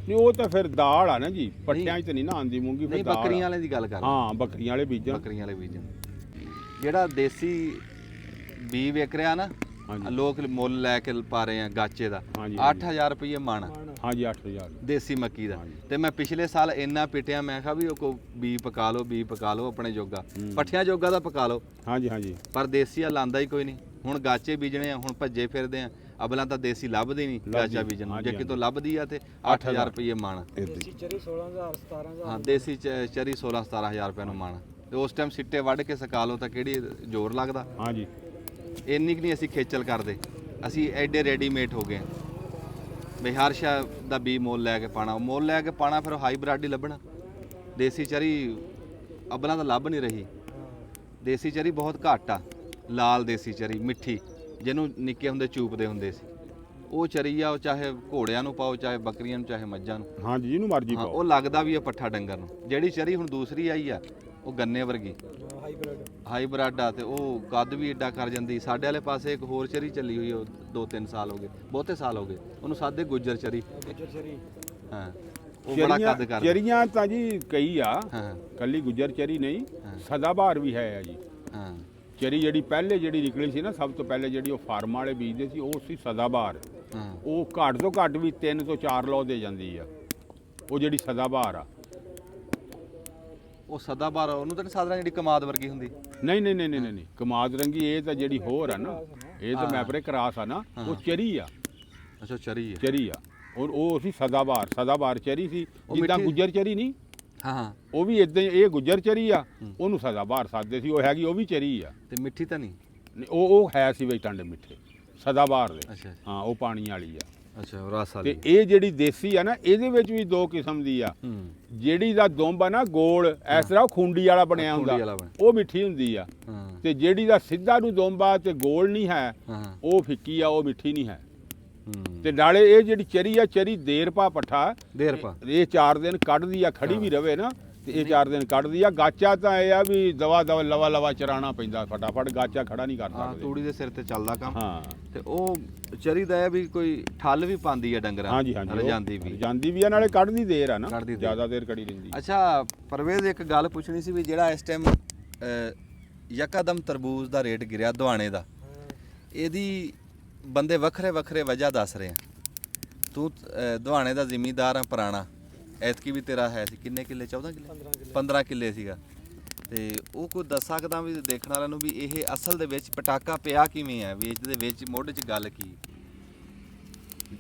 [SPEAKER 2] ਨਹੀਂ ਉਹ ਤਾਂ ਫਿਰ ਦਾਲ ਆ ਨਾ ਜੀ, ਪੱਠਿਆਂ 'ਚ ਤਾਂ ਨਹੀਂ ਨਾ ਆਉਂਦੀ ਮੂੰਗੀ, ਫਿਰ
[SPEAKER 1] ਬੱਕਰੀਆਂ ਵਾਲੇ ਦੀ ਗੱਲ ਕਰ।
[SPEAKER 2] ਹਾਂ, ਬੱਕਰੀਆਂ ਵਾਲੇ ਬੀਜਣ।
[SPEAKER 1] ਜਿਹੜਾ ਦੇਸੀ ਬੀ ਵਿਕ ਰਿਹਾ ਨਾ, ਲੋਕ ਮੁੱਲ ਲੈ ਕੇ ਪਾ ਰਹੇ ਆ ਗਾਚੇ ਦਾ, 8000 ਰੁਪਏ ਮਣ।
[SPEAKER 2] ਹਾਂਜੀ 8000
[SPEAKER 1] ਦੇਸੀ ਮੱਕੀ ਦਾ। ਤੇ ਮੈਂ ਪਿਛਲੇ ਸਾਲ ਇੰਨਾ ਪਿਟਿਆ, ਮੈਂ ਕਿਹਾ ਵੀ ਉਹ ਕੋ ਬੀ ਪਕਾ ਲਓ ਆਪਣੇ ਜੋਗਾ, ਪੱਠਿਆਂ ਜੋਗਾ ਦਾ ਪਕਾ ਲਓ।
[SPEAKER 2] ਹਾਂਜੀ
[SPEAKER 1] ਪਰ ਦੇਸੀ ਆ ਲਾਂਦਾ ਹੀ ਕੋਈ ਨਹੀਂ। ਹੁਣ ਗਾਚੇ ਬੀਜਣੇ ਆ, ਹੁਣ ਭੱਜੇ ਫਿਰਦੇ ਆ। ਅਬਲਾਂ ਤਾਂ ਦੇਸੀ ਲੱਭਦੀ ਨਹੀਂ ਪਿਆਜ਼ਾ ਬੀਜਣ ਨੂੰ, ਜੇ ਕਿਤੋਂ ਲੱਭਦੀ ਆ ਤੇ 8000 ਰੁਪਏ ਮਣ।
[SPEAKER 3] ਦੇਸੀ ਚਰੀ 16000 17000
[SPEAKER 1] ਹਾਂ ਦੇਸੀ ਚਰੀ 16-17000 ਰੁਪਏ ਨੂੰ ਮਣ, ਤੇ ਉਸ ਟਾਈਮ ਸਿੱਟੇ ਵੱਢ ਕੇ ਸਕਾ ਲਓ ਤਾਂ ਕਿਹੜੀ ਜ਼ੋਰ ਲੱਗਦਾ।
[SPEAKER 2] ਹਾਂਜੀ
[SPEAKER 1] ਇੰਨੀ ਕੁ ਨਹੀਂ ਅਸੀਂ ਖੇਚਲ ਕਰਦੇ, ਅਸੀਂ ਐਡੇ ਰੈਡੀਮੇਡ ਹੋ ਗਏ ਵੀ ਹਰ ਸ਼ਾ ਦਾ ਬੀ ਮੁੱਲ ਲੈ ਕੇ ਪਾਣਾ, ਮੁੱਲ ਲੈ ਕੇ ਪਾਣਾ, ਫਿਰ ਹਾਈਬ੍ਰਿਡ ਹੀ ਲੱਭਣਾ। ਦੇਸੀ ਚਰੀ ਅਬਲਾਂ ਤਾਂ ਲੱਭ ਨਹੀਂ ਰਹੀ, ਦੇਸੀ ਚਰੀ ਬਹੁਤ ਘੱਟ ਆ। ਲਾਲ ਦੇਸੀ ਚਰੀ ਮਿੱਠੀ, ਜਿਹਨੂੰ ਨਿੱਕੇ ਹੁੰਦੇ ਚੂਪਦੇ ਹੁੰਦੇ ਸੀ, ਉਹ ਚਰੀ ਆ। ਉਹ ਚਾਹੇ ਘੋੜਿਆਂ ਨੂੰ ਪਾਓ, ਚਾਹੇ ਬੱਕਰੀਆਂ ਨੂੰ, ਚਾਹੇ ਮੱਝਾਂ ਨੂੰ,
[SPEAKER 2] ਹਾਂਜੀ ਜਿਹਨੂੰ ਮਰਜ਼ੀ
[SPEAKER 1] ਹਾਂ
[SPEAKER 2] ਪਾਓ।
[SPEAKER 1] ਉਹ ਲੱਗਦਾ ਵੀ ਆ ਪੱਠਾ ਡੰਗਰ ਨੂੰ। ਜਿਹੜੀ ਚਰੀ ਹੁਣ ਦੂਸਰੀ ਆਈ ਆ ਉਹ ਗੰਨੇ ਵਰਗੀ ਹਾਈਬ੍ਰਿਡ ਆ, ਤੇ ਉਹ ਕੱਦ ਵੀ ਏਡਾ ਕਰ ਜਾਂਦੀ। ਸਾਡੇ ਵਾਲੇ ਪਾਸੇ ਇੱਕ ਹੋਰ ਚਰੀ ਚੱਲੀ ਹੋਈ, ਉਹ 2-3 ਸਾਲ ਹੋ ਗਏ, ਬਹੁਤੇ ਸਾਲ ਹੋ ਗਏ, ਉਹਨੂੰ ਸਾਦੇ ਗੁੱਜਰ ਚਰੀ। ਹਾਂ ਉਹ ਬੜਾ ਕੱਦ ਕਰਦੀ।
[SPEAKER 2] ਚਰੀਆਂ ਤਾਂ ਜੀ ਕਈ ਆ,
[SPEAKER 1] ਹਾਂ
[SPEAKER 2] ਕੱਲੀ ਗੁੱਜਰ ਚਰੀ ਨਹੀਂ, ਸਦਾਬਹਾਰ ਵੀ ਹੈ ਆ ਜੀ।
[SPEAKER 1] ਹਾਂ
[SPEAKER 2] ਚਰੀ ਜਿਹੜੀ ਪਹਿਲੇ ਜਿਹੜੀ ਨਿਕਲੀ ਸੀ ਨਾ, ਸਭ ਤੋਂ ਪਹਿਲੇ ਜਿਹੜੀ ਉਹ ਫਾਰਮ ਵਾਲੇ ਬੀਜਦੇ ਸੀ, ਉਹ ਸੀ ਸਦਾਬਹਾਰ।
[SPEAKER 1] ਹਾਂ
[SPEAKER 2] ਉਹ ਘੱਟ ਤੋਂ ਘੱਟ ਵੀ 3 ਤੋਂ 4 ਲੋ ਦੇ ਜਾਂਦੀ ਆ, ਉਹ ਜਿਹੜੀ ਸਦਾਬਹਾਰ ਆ।
[SPEAKER 1] ਉਹ ਸਦਾਬਹਾਰ ਉਹਨੂੰ ਤਾਂ ਨਹੀਂ ਸਾਦਰਾ ਜਿਹੜੀ ਕਮਾਦ ਵਰਗੀ ਹੁੰਦੀ।
[SPEAKER 2] ਨਹੀਂ ਕਮਾਦ ਰੰਗੀ ਇਹ ਤਾਂ ਜਿਹੜੀ ਹੋਰ ਆ ਨਾ, ਇਹ ਤਾਂ ਮੈਪਰੇ ਕਰਾਸ ਆ ਨਾ, ਉਹ ਚਰੀ ਆ।
[SPEAKER 1] ਅੱਛਾ ਚਰੀ ਹੈ।
[SPEAKER 2] ਚਰੀ ਆ, ਔਰ ਉਹ ਸੀ ਸਦਾਬਹਾਰ ਚਰੀ ਸੀ, ਜਿੱਦਾਂ ਗੁੱਜਰ ਚਰੀ ਨਹੀਂ।
[SPEAKER 1] ਹਾਂ ਹਾਂ
[SPEAKER 2] ਉਹ ਵੀ ਇਦਾਂ, ਇਹ ਗੁੱਜਰ ਚਰੀ ਆ, ਉਹਨੂੰ ਸਦਾਬਹਾਰ ਸਾਦੇ ਸੀ। ਉਹ ਹੈਗੀ, ਉਹ ਵੀ ਚਰੀ ਆ।
[SPEAKER 1] ਤੇ ਮਿੱਠੀ ਤਾਂ ਨਹੀਂ।
[SPEAKER 2] ਉਹ ਹੈ ਸੀ ਬਈ ਟਾਂਡੇ ਮਿੱਠੇ ਸਦਾਬਹਾਰ ਦੇ।
[SPEAKER 1] ਅੱਛਾ
[SPEAKER 2] ਹਾਂ ਉਹ ਪਾਣੀ ਵਾਲੀ ਆ।
[SPEAKER 1] ਅੱਛਾ ਰਸ ਵਾਲੀ।
[SPEAKER 2] ਤੇ ਇਹ ਜਿਹੜੀ ਦੇਸੀ ਆ ਨਾ, ਇਹਦੇ ਵਿੱਚ ਵੀ 2 ਕਿਸਮ ਦੀ ਆ। ਜਿਹੜੀ ਦਾ ਦੁੰਬ ਆ ਨਾ ਗੋਲ ਇਸ ਤਰ੍ਹਾਂ ਉਹ ਖੁੰਡੀ ਵਾਲਾ ਬਣਿਆ ਹੁੰਦਾ, ਉਹ ਮਿੱਠੀ ਹੁੰਦੀ ਆ। ਤੇ ਜਿਹੜੀ ਦਾ ਸਿੱਧਾ ਨੂੰ ਦੁੰਬ ਆ ਤੇ ਗੋਲ ਨਹੀਂ ਹੈ, ਉਹ ਫਿੱਕੀ ਆ, ਉਹ ਮਿੱਠੀ ਨਹੀਂ ਹੈ। ਤੇ ਨਾਲੇ ਇਹ ਜਿਹੜੀ ਚਰੀ ਆ, ਚਰੀ ਦੇਰ ਪਾ ਪੱਠਾ, ਇਹ 4 ਦਿਨ ਕੱਢਦੀ ਆ, ਖੜੀ ਵੀ ਰਵੇ ਨਾ ਤੇ ਇਹ 4 ਦਿਨ ਕੱਢਦੀ ਆ। ਗਾਚਾ ਤਾਂ ਇਹ ਆ ਵੀ ਲਵਾ ਚਰਾਣਾ ਪੈਂਦਾ, ਫਟਾਫਟ ਗਾਚਾ ਖੜਾ ਨਹੀਂ ਕਰ ਸਕਦੇ।
[SPEAKER 1] ਤੂੜੀ ਦੇ ਸਿਰ ਤੇ ਚੱਲਦਾ ਕੰਮ।
[SPEAKER 2] ਹਾਂ
[SPEAKER 1] ਤੇ ਉਹ ਚਰੀ ਦਾ ਇਹ ਵੀ ਕੋਈ ਠੱਲ ਵੀ ਪਾਉਂਦੀ ਆ ਡੰਗਰਾਂ।
[SPEAKER 2] ਹਾਂਜੀ ਰਜਾਂਦੀ ਵੀ ਆ, ਨਾਲੇ ਕੱਢਦੀ ਦੇਰ ਆ ਨਾ, ਜ਼ਿਆਦਾ ਦੇਰ ਕੜੀ ਰਹਿੰਦੀ।
[SPEAKER 1] ਅੱਛਾ ਪਰਵੇਜ਼, ਇੱਕ ਗੱਲ ਪੁੱਛਣੀ ਸੀ ਵੀ ਜਿਹੜਾ ਇਸ ਟਾਈਮ ਯਕਦਮ ਤਰਬੂਜ ਦਾ ਰੇਟ ਗਿਰਿਆ ਦਵਾਣੇ ਦਾ, ਇਹਦੀ ਬੰਦੇ ਵੱਖਰੇ ਵਜ੍ਹਾ ਦੱਸ ਰਹੇ ਆ। ਤੂੰ ਦਵਾਣੇ ਦਾ ਜ਼ਿਮੀਂਦਾਰ ਆ ਪੁਰਾਣਾ, ਐਤਕੀ ਵੀ ਤੇਰਾ ਹੈ ਸੀ ਕਿੰਨੇ ਕਿੱਲੇ? 14 ਕਿੱਲੇ 15 ਕਿੱਲੇ ਸੀਗਾ। ਤੇ ਉਹ ਕੋਈ ਦੱਸ ਸਕਦਾ ਵੀ ਦੇਖਣ ਵਾਲਿਆਂ ਨੂੰ ਵੀ ਇਹ ਅਸਲ ਦੇ ਵਿੱਚ ਪਟਾਕਾ ਪਿਆ ਕਿਵੇਂ ਹੈ, ਵੇਚ ਦੇ ਵਿੱਚ ਮੁੱਢ 'ਚ ਗੱਲ ਕੀ?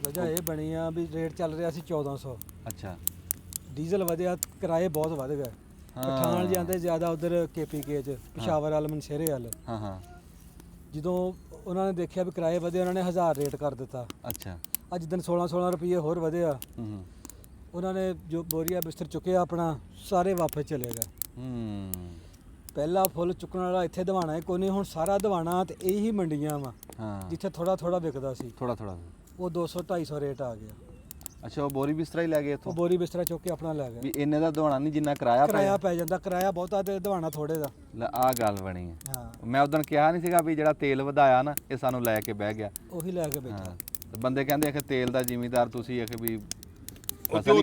[SPEAKER 3] ਵਜ੍ਹਾ ਇਹ ਬਣੀ ਆ ਵੀ ਰੇਟ ਚੱਲ ਰਿਹਾ ਸੀ 1400।
[SPEAKER 1] ਅੱਛਾ
[SPEAKER 3] ਡੀਜ਼ਲ ਵਧਿਆ, ਕਿਰਾਏ ਬਹੁਤ ਵਧ ਗਏ। ਪਠਾਨ ਜਾਂਦੇ ਜ਼ਿਆਦਾ ਉਧਰ KPK 'ਚ, ਪਿਸ਼ਾਵਰ ਵਾਲ, ਮਨਸ਼ੇਰੇ ਵਾਲ।
[SPEAKER 1] ਹਾਂ
[SPEAKER 3] ਜਦੋਂ ਉਹਨਾਂ ਨੇ ਦੇਖਿਆ ਵੀ ਕਿਰਾਏ ਵਧੇ, ਉਹਨਾਂ ਨੇ 1000 ਰੇਟ ਕਰ ਦਿੱਤਾ।
[SPEAKER 1] ਅੱਛਾ
[SPEAKER 3] ਅੱਜ ਦਿਨ 16 ਰੁਪਏ ਹੋਰ ਵਧਿਆ। ਉਹਨਾਂ ਨੇ ਜੋ ਬੋਰੀਆ ਬਿਸਤਰ ਚੁੱਕਿਆ ਆਪਣਾ, ਸਾਰੇ ਵਾਪਸ ਚਲੇ ਗਏ। ਪਹਿਲਾ ਫੁੱਲ ਚੁੱਕਣ ਵਾਲਾ ਇੱਥੇ ਦਵਾਣਾ ਹੈ ਕੋਈ ਨਹੀਂ, ਹੁਣ ਸਾਰਾ ਦਵਾਣਾ ਤੇ ਇਹੀ ਮੰਡੀਆਂ ਵਾ ਜਿੱਥੇ ਥੋੜਾ ਵਿਕਦਾ ਸੀ,
[SPEAKER 1] ਥੋੜਾ
[SPEAKER 3] ਉਹ 200-250 ਰੇਟ ਆ ਗਿਆ।
[SPEAKER 1] ਅੱਛਾ ਉਹ ਬੋਰੀ ਬਿਸਤਰਾ ਹੀ ਲੈ ਗਏ ਇੱਥੋਂ?
[SPEAKER 3] ਉਹ ਬੋਰੀ ਬਿਸਤਰਾ ਚੁੱਕ ਕੇ ਆਪਣਾ ਲੈ ਗਏ।
[SPEAKER 1] ਵੀ ਇੰਨੇ ਦਾ ਦਵਾਣਾ ਨਹੀਂ ਜਿੰਨਾ ਕਿਰਾਇਆ
[SPEAKER 3] ਪੈ ਜਾਂਦਾ, ਕਿਰਾਇਆ ਬਹੁਤਾ ਤੇ ਦਵਾਣਾ ਥੋੜੇ ਦਾ।
[SPEAKER 1] ਲੈ ਆਹ ਗੱਲ ਬਣੀ ਹੈ।
[SPEAKER 3] ਹਾਂ
[SPEAKER 1] ਮੈਂ ਉਦੋਂ ਕਿਹਾ ਨਹੀਂ ਸੀਗਾ ਵੀ ਜਿਹੜਾ ਤੇਲ ਵਧਾਇਆ ਨਾ, ਇਹ ਸਾਨੂੰ ਲੈ ਕੇ ਬਹਿ ਗਿਆ।
[SPEAKER 3] ਉਹੀ ਲੈ ਕੇ ਬੈਠਾ।
[SPEAKER 1] ਤੇ ਬੰਦੇ ਕਹਿੰਦੇ ਕਿ ਤੇਲ ਦਾ ਜ਼ਿਮੀਂਦਾਰ ਤੁਸੀਂ ਕਿ ਵੀ
[SPEAKER 2] ਉਦੋਂ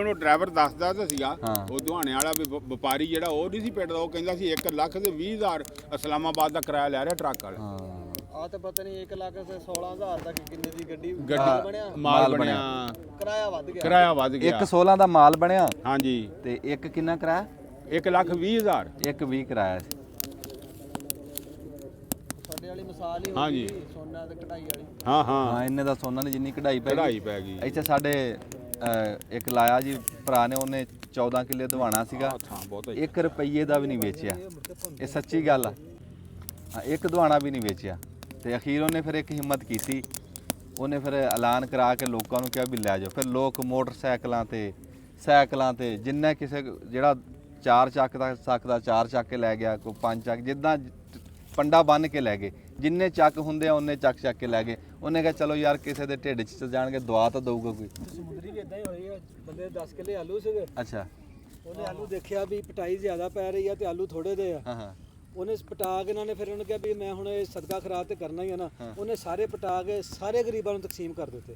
[SPEAKER 2] ਉਹ ਡਰਾਈਵਰ ਦੱਸਦਾ ਤਾਂ ਸੀਗਾ, ਉਹ ਦੁਹਾਣੇ ਵਾਲਾ ਵੀ ਵਪਾਰੀ ਜਿਹੜਾ ਉਹ ਨਹੀਂ ਸੀ ਪਿੰਡ ਦਾ, ਉਹ ਕਹਿੰਦਾ ਸੀ 1,20,000 ਇਸਲਾਮਾਬਾਦ ਦਾ ਕਿਰਾਇਆ ਲੈ ਰਿਹਾ ਟਰੱਕ ਵਾਲਾ।
[SPEAKER 3] ਆ ਤਾਂ ਪਤਾ ਨਹੀਂ 1,16,000 ਦਾ ਕਿੰਨੇ ਦੀ ਗੱਡੀ
[SPEAKER 2] ਮਾਲ ਬਣਿਆ,
[SPEAKER 3] ਕਿਰਾਇਆ ਵੱਧ ਗਿਆ।
[SPEAKER 1] 1,16 ਦਾ ਮਾਲ ਬਣਿਆ।
[SPEAKER 2] ਹਾਂਜੀ
[SPEAKER 1] ਤੇ ਇੱਕ ਕਿੰਨਾ ਕਿਰਾਇਆ?
[SPEAKER 2] 1,20,000।
[SPEAKER 1] 1,20 ਕਿਰਾਇਆ ਸੀ।
[SPEAKER 3] ਸਾਡੇ ਵਾਲੀ ਮਿਸਾਲ ਹੀ
[SPEAKER 2] ਹਾਂਜੀ,
[SPEAKER 3] ਸੋਨਾ ਤੇ ਕਢਾਈ ਵਾਲੀ।
[SPEAKER 2] ਹਾਂ
[SPEAKER 1] ਇੰਨੇ ਦਾ ਸੋਨਾ ਨੇ ਜਿੰਨੀ ਕਢਾਈ ਪੈ
[SPEAKER 2] ਗਈ।
[SPEAKER 1] ਇੱਥੇ ਸਾਡੇ ਇੱਕ ਲਾਇਆ ਜੀ ਭਰਾ ਨੇ, ਉਹਨੇ 14 ਕਿੱਲੇ ਦਵਾਣਾ ਸੀਗਾ, 1 ਰੁਪਈਏ ਦਾ ਵੀ ਨਹੀਂ ਵੇਚਿਆ। ਇਹ ਸੱਚੀ ਗੱਲ ਆ, 1 ਦਵਾਣਾ ਵੀ ਨਹੀਂ ਵੇਚਿਆ। ਤੇ ਅਖੀਰ ਉਹਨੇ ਫਿਰ ਇੱਕ ਹਿੰਮਤ ਕੀਤੀ, ਉਹਨੇ ਫਿਰ ਐਲਾਨ ਕਰਾ ਕੇ ਲੋਕਾਂ ਨੂੰ ਕਿਹਾ ਵੀ ਲੈ ਜਾਓ। ਫਿਰ ਲੋਕ ਮੋਟਰਸਾਈਕਲਾਂ ਤੇ ਸਾਈਕਲਾਂ ਤੇ, ਜਿੰਨਾ ਕਿਸੇ ਜਿਹੜਾ 4 ਚੱਕ ਦਾ ਸਕਦਾ 4 ਚੱਕ ਕੇ ਲੈ ਗਿਆ, ਕੋਈ 5 ਚੱਕ, ਜਿੱਦਾਂ ਪੰਡਾ ਬੰਨ ਕੇ ਲੈ ਗਏ। ਜਿੰਨੇ ਚੱਕ ਹੁੰਦੇ ਆ ਉਹਨੇ ਚੱਕ ਕੇ ਲੈ ਗਏ। ਉਹਨੇ ਕਿਹਾ ਚਲੋ ਯਾਰ ਕਿਸੇ ਦੇ ਢਿੱਡ 'ਚ ਜਾਣਗੇ, ਦੁਆ ਤਾਂ ਦਊਗਾ ਕੋਈ।
[SPEAKER 3] ਸਮੁੰਦਰੀ ਵੀ ਇਦਾਂ ਹੀ ਹੋਈ ਹੈ, ਬੰਦੇ 10 ਕਿੱਲੇ ਆਲੂ ਸੀਗੇ।
[SPEAKER 1] ਅੱਛਾ
[SPEAKER 3] ਉਹਨੇ ਆਲੂ ਦੇਖਿਆ ਵੀ ਪਟਾਈ ਜ਼ਿਆਦਾ ਪੈ ਰਹੀ ਆ ਤੇ ਆਲੂ ਥੋੜੇ ਦੇ ਆ।
[SPEAKER 1] ਹਾਂ
[SPEAKER 3] ਉਹਨੇ ਪਟਾ ਕੇ, ਇਹਨਾਂ ਨੇ ਫਿਰ ਉਹਨੂੰ ਕਿਹਾ ਵੀ ਮੈਂ ਹੁਣ ਇਹ ਸਦਕਾ ਖਰਾਬ ਤੇ ਕਰਨਾ ਹੀ ਆ ਨਾ। ਉਹਨੇ ਸਾਰੇ ਪਟਾ ਕੇ ਸਾਰੇ ਗਰੀਬਾਂ ਨੂੰ ਤਕਸੀਮ ਕਰ ਦਿੱਤੇ।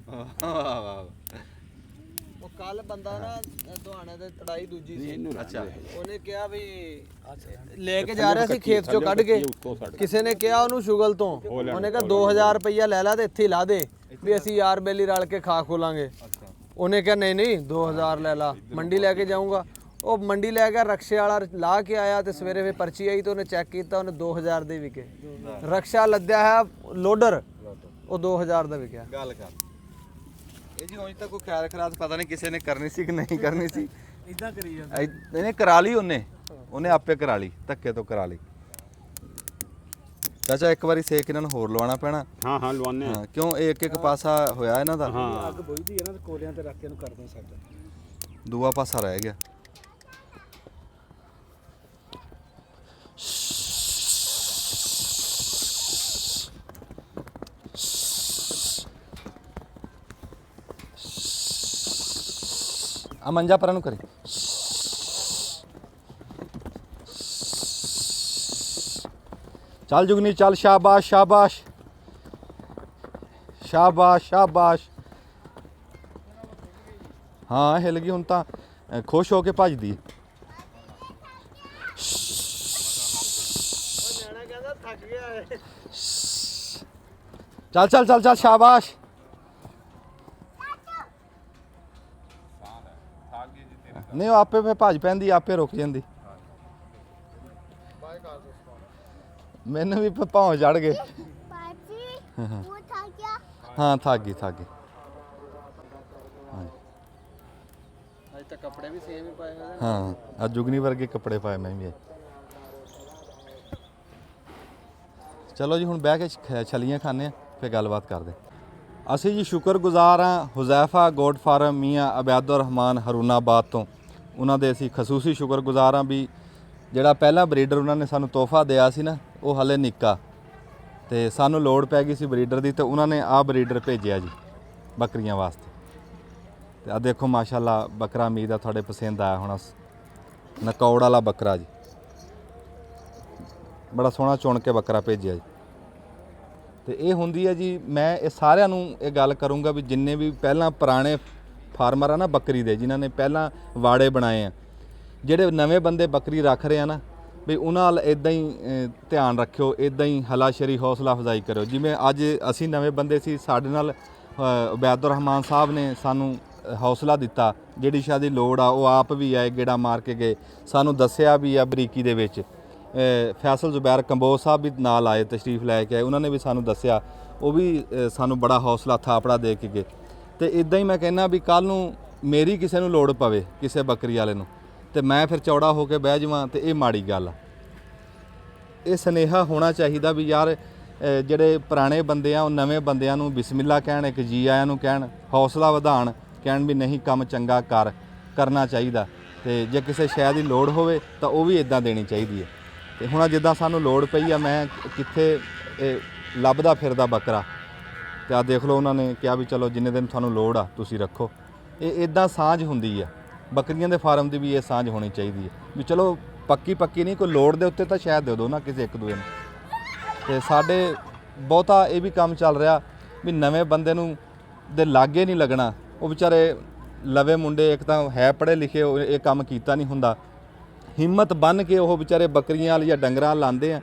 [SPEAKER 3] ਉਹ ਕੱਲ ਬੰਦਾ ਨਾ ਦੁਹਾਣੇ ਦੇ ਤੜਾਈ ਦੂਜੀ ਸੀ।
[SPEAKER 1] ਅੱਛਾ
[SPEAKER 3] ਉਹਨੇ ਕਿਹਾ ਵੀ ਲੈ ਕੇ ਜਾ ਰਿਹਾ ਸੀ ਖੇਤ ਚੋਂ ਕੱਢ ਕੇ, ਕਿਸੇ ਨੇ ਕਿਹਾ ਉਹਨੂੰ ਸ਼ੁਗਲ ਤੋਂ, ਉਹਨੇ ਕਿਹਾ 2000 ਰੁਪਈਆ ਲੈ ਲਾ ਤੇ ਇੱਥੇ ਲਾ ਦੇ ਵੀ ਅਸੀਂ ਯਾਰ ਬੇਲੀ ਰਲ ਕੇ ਖਾ ਖੋਲਾਂਗੇ। ਉਹਨੇ ਕਿਹਾ ਨਹੀਂ 2000 ਲੈ ਲਾ, ਮੰਡੀ ਲੈ ਕੇ ਜਾਊਂਗਾ। ਉਹ ਮੰਡੀ ਲੈ ਗਿਆ, ਰਕਸ਼ੇ ਵਾਲਾ ਲਾ ਕੇ ਆਇਆ ਤੇ ਸਵੇਰੇ ਫਿਰ ਪਰਚੀ ਆਈ ਤੇ ਉਹਨੇ ਚੈੱਕ ਕੀਤਾ, ਉਹਨੇ 2000 ਦੇ ਵਿਕੇ। ਰਕਸ਼ਾ ਲੱਦਿਆ ਹੈ ਲੋਡਰ, ਉਹ 2000 ਦਾ ਵਿਕਿਆ।
[SPEAKER 1] ਗੱਲ ਕਰ ਇਹ ਜੀ ਉਂਝ ਤਾਂ ਕੋਈ ਖੈਰ ਖਰਾਤ ਪਤਾ ਨਹੀਂ ਕਿਸੇ ਨੇ ਕਰਨੀ ਸੀ ਕਿ ਨਹੀਂ ਕਰਨੀ ਸੀ,
[SPEAKER 3] ਇਦਾਂ ਕਰੀ ਜਾਂਦਾ।
[SPEAKER 1] ਇਹਨੇ ਕਰਾ ਲਈ, ਉਹਨੇ ਆਪੇ ਕਰਾ ਲਈ, ਧੱਕੇ ਤੋਂ ਕਰਾ ਲਈ। ਚਾਚਾ ਇੱਕ ਵਾਰੀ ਸੇਕ ਇਹਨਾਂ ਨੂੰ ਹੋਰ ਲਵਾਉਣਾ ਪੈਣਾ।
[SPEAKER 2] ਹਾਂ ਹਾਂ ਲਵਾਨੇ
[SPEAKER 1] ਹਾਂ ਕਿਉਂ ਇਹ ਇੱਕ ਪਾਸਾ ਹੋਇਆ ਇਹਨਾਂ ਦਾ।
[SPEAKER 2] ਹਾਂ
[SPEAKER 3] ਅੱਗ ਬੁਝਦੀ ਇਹਨਾਂ ਦੇ ਕੋਲਿਆਂ ਤੇ ਰੱਖ ਕੇ ਇਹਨੂੰ ਕਰਦੇ ਸੈੱਟ।
[SPEAKER 1] ਦੂਆ ਪਾਸਾ ਰਹਿ ਗਿਆ। ਆ ਮੰਜਾ ਪਰਾਂ ਨੂੰ ਕਰੀ। ਚੱਲ ਜੁਗਨੀ ਚੱਲ, ਸ਼ਾਬਾਸ਼ ਸ਼ਾਬਾਸ਼ ਸ਼ਾਬਾਸ਼ ਸ਼ਾਬਾਸ਼। ਹਾਂ ਹਿਲ ਗਈ ਹੁਣ ਤਾਂ, ਖੁਸ਼ ਹੋ ਕੇ ਭੱਜਦੀ।
[SPEAKER 3] ਨਿਆਣਾ ਕਹਿੰਦਾ ਥੱਕ ਗਿਆ ਏ।
[SPEAKER 1] ਚੱਲ ਚੱਲ ਚੱਲ ਚੱਲ ਸ਼ਾਬਾਸ਼। ਨਹੀਂ ਉਹ ਆਪੇ ਫੇ ਭੱਜ ਪੈਂਦੀ, ਆਪੇ ਰੁਕ ਜਾਂਦੀ। ਮੈਨੂੰ ਵੀ ਭਾਵੇਂ ਚੜ ਗਏ।
[SPEAKER 4] वो था क्या?
[SPEAKER 1] ਹਾਂ ਥੱਕ ਗਈ ਥੱਕ ਗਈ।
[SPEAKER 3] ਅੱਜ ਤਾਂ ਕੱਪੜੇ ਵੀ ਸੇਮ ਹੀ ਪਾਏ ਹੋਏ ਨੇ।
[SPEAKER 1] ਹਾਂ ਆ ਜੁਗਨੀ ਵਰਗੇ ਕੱਪੜੇ ਪਾਏ ਮੈਂ ਵੀ। ਚਲੋ ਜੀ ਹੁਣ ਬਹਿ ਕੇ ਛਲੀਆਂ ਖਾਣੇ ਆ, ਫਿਰ ਗੱਲਬਾਤ ਕਰਦੇ। ਅਸੀਂ ਜੀ ਸ਼ੁਕਰਗੁਜ਼ਾਰ ਹਾਂ ਹੁਜ਼ੈਫਾ ਗੋਟ ਫਾਰਮ ਮੀਆਂ ਅਬੈਦੁਰ ਰਹਿਮਾਨ ਹਰੂਨਾਬਾਦ ਤੋਂ। ਉਹਨਾਂ ਦੇ ਅਸੀਂ ਖਸੂਸੀ ਸ਼ੁਕਰਗੁਜ਼ਾਰ ਹਾਂ ਵੀ ਜਿਹੜਾ ਪਹਿਲਾ ਬਰੀਡਰ ਉਹਨਾਂ ਨੇ ਸਾਨੂੰ ਤੋਹਫਾ ਦਿਆ ਸੀ ਨਾ, ਉਹ ਹਲੇ ਨਿੱਕਾ, ਤੇ ਸਾਨੂੰ ਲੋੜ ਪੈ ਗਈ ਸੀ ਬਰੀਡਰ ਦੀ, ਤੇ ਉਹਨਾਂ ਨੇ ਆਹ ਬਰੀਡਰ ਭੇਜਿਆ ਜੀ ਬੱਕਰੀਆਂ ਵਾਸਤੇ। ਤੇ ਆ ਦੇਖੋ ਮਾਸ਼ਾਅੱਲਾ ਬੱਕਰਾ ਉਮੀਦ ਆ ਤੁਹਾਡੇ ਪਸੰਦ ਆਇਆ ਹੋਣਾ। ਨਕੌੜ ਵਾਲਾ ਬੱਕਰਾ ਜੀ, ਬੜਾ ਸੋਹਣਾ ਚੁਣ ਕੇ ਬੱਕਰਾ ਭੇਜਿਆ ਜੀ। ਤੇ ਇਹ ਹੁੰਦੀ ਹੈ ਜੀ, ਮੈਂ ਇਹ ਸਾਰਿਆਂ ਨੂੰ ਇਹ ਗੱਲ ਕਰੂੰਗਾ ਵੀ ਜਿੰਨੇ ਵੀ ਪਹਿਲਾਂ ਪੁਰਾਣੇ ਫਾਰਮਰ ਆ ਨਾ ਬੱਕਰੀ ਦੇ, ਜਿਨ੍ਹਾਂ ਨੇ ਪਹਿਲਾਂ ਵਾੜੇ ਬਣਾਏ ਆ, ਜਿਹੜੇ ਨਵੇਂ ਬੰਦੇ ਬੱਕਰੀ ਰੱਖ ਰਹੇ ਆ ਨਾ, ਵੀ ਉਹਨਾਂ ਨਾਲ ਇਦਾਂ ਹੀ ਧਿਆਨ ਰੱਖਿਓ, ਇਦਾਂ ਹੀ ਹਲਾਸ਼ਰੀ ਹੌਸਲਾ ਅਫਜ਼ਾਈ ਕਰਿਓ। ਜਿਵੇਂ ਅੱਜ ਅਸੀਂ ਨਵੇਂ ਬੰਦੇ ਸੀ, ਸਾਡੇ ਨਾਲ ਉਬੈਦੁਰ ਰਹਿਮਾਨ ਸਾਹਿਬ ਨੇ ਸਾਨੂੰ ਹੌਸਲਾ ਦਿੱਤਾ, ਜਿਹੜੀ ਸ਼ਾਦੀ ਲੋੜ ਆ ਉਹ ਆਪ ਵੀ ਆਏ, ਗੇੜਾ ਮਾਰ ਕੇ ਗਏ, ਸਾਨੂੰ ਦੱਸਿਆ ਵੀ ਆ ਬਰੀਕੀ ਦੇ ਵਿੱਚ। ਫੈਸਲ ਜ਼ੁਬੈਰ ਕੰਬੋਜ ਸਾਹਿਬ ਵੀ ਨਾਲ ਆਏ, ਤਸ਼ਰੀਫ ਲੈ ਕੇ ਆਏ, ਉਹਨਾਂ ਨੇ ਵੀ ਸਾਨੂੰ ਦੱਸਿਆ, ਉਹ ਵੀ ਸਾਨੂੰ ਬੜਾ ਹੌਸਲਾ ਥਾਪੜਾ ਦੇ ਕੇ ਗਏ। ਤੇ ਇਦਾਂ ਹੀ ਮੈਂ ਕਹਿੰਦਾ ਵੀ ਕੱਲ ਨੂੰ ਮੇਰੀ ਕਿਸੇ ਨੂੰ ਲੋੜ ਪਵੇ, ਕਿਸੇ ਬੱਕਰੀ ਵਾਲੇ ਨੂੰ, ਤੇ ਮੈਂ ਫਿਰ ਚੌੜਾ ਹੋ ਕੇ ਬਹਿ ਜਾਵਾਂ, ਤੇ ਇਹ ਮਾੜੀ ਗੱਲ ਆ। ਇਹ ਸੁਨੇਹਾ ਹੋਣਾ ਚਾਹੀਦਾ ਵੀ ਯਾਰ ਜਿਹੜੇ ਪੁਰਾਣੇ ਬੰਦੇ ਆ ਉਹ ਨਵੇਂ ਬੰਦਿਆਂ ਨੂੰ ਬਿਸਮਿਲ੍ਲਾ ਕਹਿਣ, ਇੱਕ ਜੀ ਆਇਆਂ ਨੂੰ ਕਹਿਣ, ਹੌਸਲਾ ਵਧਾਉਣ, ਕਹਿਣ ਵੀ ਨਹੀਂ ਕੰਮ ਚੰਗਾ ਕਰਨਾ ਚਾਹੀਦਾ। ਤੇ ਜੇ ਕਿਸੇ ਸ਼ੈ ਦੀ ਲੋੜ ਹੋਵੇ ਤਾਂ ਉਹ ਵੀ ਇਦਾਂ ਦੇਣੀ ਚਾਹੀਦੀ ਹੈ। ਤੇ ਹੁਣ ਜਿੱਦਾਂ ਸਾਨੂੰ ਲੋੜ ਪਈ ਆ, ਮੈਂ ਕਿੱਥੇ ਲੱਭਦਾ ਫਿਰਦਾ ਬੱਕਰਾ, ਤੇ ਆ ਦੇਖ ਲਓ ਉਹਨਾਂ ਨੇ ਕਿਹਾ ਵੀ ਚਲੋ ਜਿੰਨੇ ਦਿਨ ਤੁਹਾਨੂੰ ਲੋੜ ਆ ਤੁਸੀਂ ਰੱਖੋ। ਇਹ ਇਦਾਂ ਸਾਂਝ ਹੁੰਦੀ ਆ ਬੱਕਰੀਆਂ ਦੇ ਫਾਰਮ ਦੀ ਵੀ, ਇਹ ਸਾਂਝ ਹੋਣੀ ਚਾਹੀਦੀ ਹੈ ਵੀ ਚਲੋ ਪੱਕੀ ਨਹੀਂ, ਕੋਈ ਲੋੜ ਦੇ ਉੱਤੇ ਤਾਂ ਸ਼ਾਇਦ ਦੇ ਦਿਓ ਨਾ ਕਿਸੇ ਇੱਕ ਦੂਜੇ ਨੂੰ। ਤੇ ਸਾਡੇ ਬਹੁਤਾ ਇਹ ਵੀ ਕੰਮ ਚੱਲ ਰਿਹਾ ਵੀ ਨਵੇਂ ਬੰਦੇ ਨੂੰ ਦੇ ਲਾਗੇ ਨਹੀਂ ਲੱਗਣਾ। ਉਹ ਵਿਚਾਰੇ ਲਵੇ ਮੁੰਡੇ ਇੱਕ ਤਾਂ ਹੈ ਪੜ੍ਹੇ ਲਿਖੇ, ਉਹ ਇਹ ਕੰਮ ਕੀਤਾ ਨਹੀਂ ਹੁੰਦਾ, ਹਿੰਮਤ ਬੰਨ੍ਹ ਕੇ ਉਹ ਵਿਚਾਰੇ ਬੱਕਰੀਆਂ ਵਾਲੀ ਜਾਂ ਡੰਗਰਾਂ ਲਾਉਂਦੇ ਆ,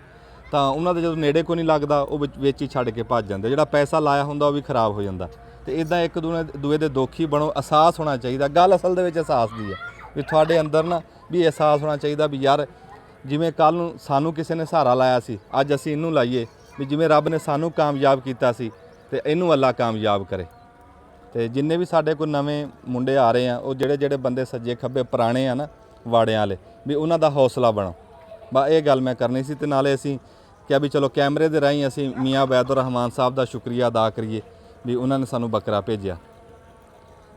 [SPEAKER 1] ਤਾਂ ਉਹਨਾਂ ਦੇ ਜਦੋਂ ਨੇੜੇ ਕੋਈ ਨਹੀਂ ਲੱਗਦਾ ਉਹ ਵਿੱਚ ਹੀ ਛੱਡ ਕੇ ਭੱਜ ਜਾਂਦੇ। ਜਿਹੜਾ ਪੈਸਾ ਲਾਇਆ ਹੁੰਦਾ ਉਹ ਵੀ ਖਰਾਬ ਹੋ ਜਾਂਦਾ। ਤੇ ਇਦਾਂ ਇੱਕ ਦੂਏ ਦੇ ਦੋਖੀ ਬਣੋ। ਅਹਿਸਾਸ ਹੋਣਾ ਚਾਹੀਦਾ, ਗੱਲ ਅਸਲ ਦੇ ਵਿੱਚ ਅਹਿਸਾਸ ਦੀ ਹੈ ਵੀ ਤੁਹਾਡੇ ਅੰਦਰ ਨਾ ਵੀ ਅਹਿਸਾਸ ਹੋਣਾ ਚਾਹੀਦਾ ਵੀ ਯਾਰ ਜਿਵੇਂ ਕੱਲ ਨੂੰ ਸਾਨੂੰ ਕਿਸੇ ਨੇ ਸਹਾਰਾ ਲਾਇਆ ਸੀ, ਅੱਜ ਅਸੀਂ ਇਹਨੂੰ ਲਾਈਏ, ਵੀ ਜਿਵੇਂ ਰੱਬ ਨੇ ਸਾਨੂੰ ਕਾਮਯਾਬ ਕੀਤਾ ਸੀ ਤੇ ਇਹਨੂੰ ਅੱਲਾ ਕਾਮਯਾਬ ਕਰੇ। ਤੇ ਜਿੰਨੇ ਵੀ ਸਾਡੇ ਕੋਲ ਨਵੇਂ ਮੁੰਡੇ ਆ ਰਹੇ ਆ, ਉਹ ਜਿਹੜੇ ਬੰਦੇ ਸੱਜੇ ਖੱਬੇ ਪੁਰਾਣੇ ਆ ਨਾ ਵਾੜਿਆਂ ਵਾਲੇ, ਵੀ ਉਹਨਾਂ ਦਾ ਹੌਸਲਾ ਬਣੋ। ਬਾ ਇਹ ਗੱਲ ਮੈਂ ਕਰਨੀ ਸੀ। ਤੇ ਨਾਲੇ ਅਸੀਂ ਕਿਹਾ ਵੀ ਚਲੋ ਕੈਮਰੇ ਦੇ ਰਾਹੀਂ ਅਸੀਂ ਮੀਆਂ ਉਬੈਦੁਰ ਰਹਿਮਾਨ ਸਾਹਿਬ ਦਾ ਸ਼ੁਕਰੀਆ ਅਦਾ ਕਰੀਏ ਵੀ ਉਹਨਾਂ ਨੇ ਸਾਨੂੰ ਬੱਕਰਾ ਭੇਜਿਆ।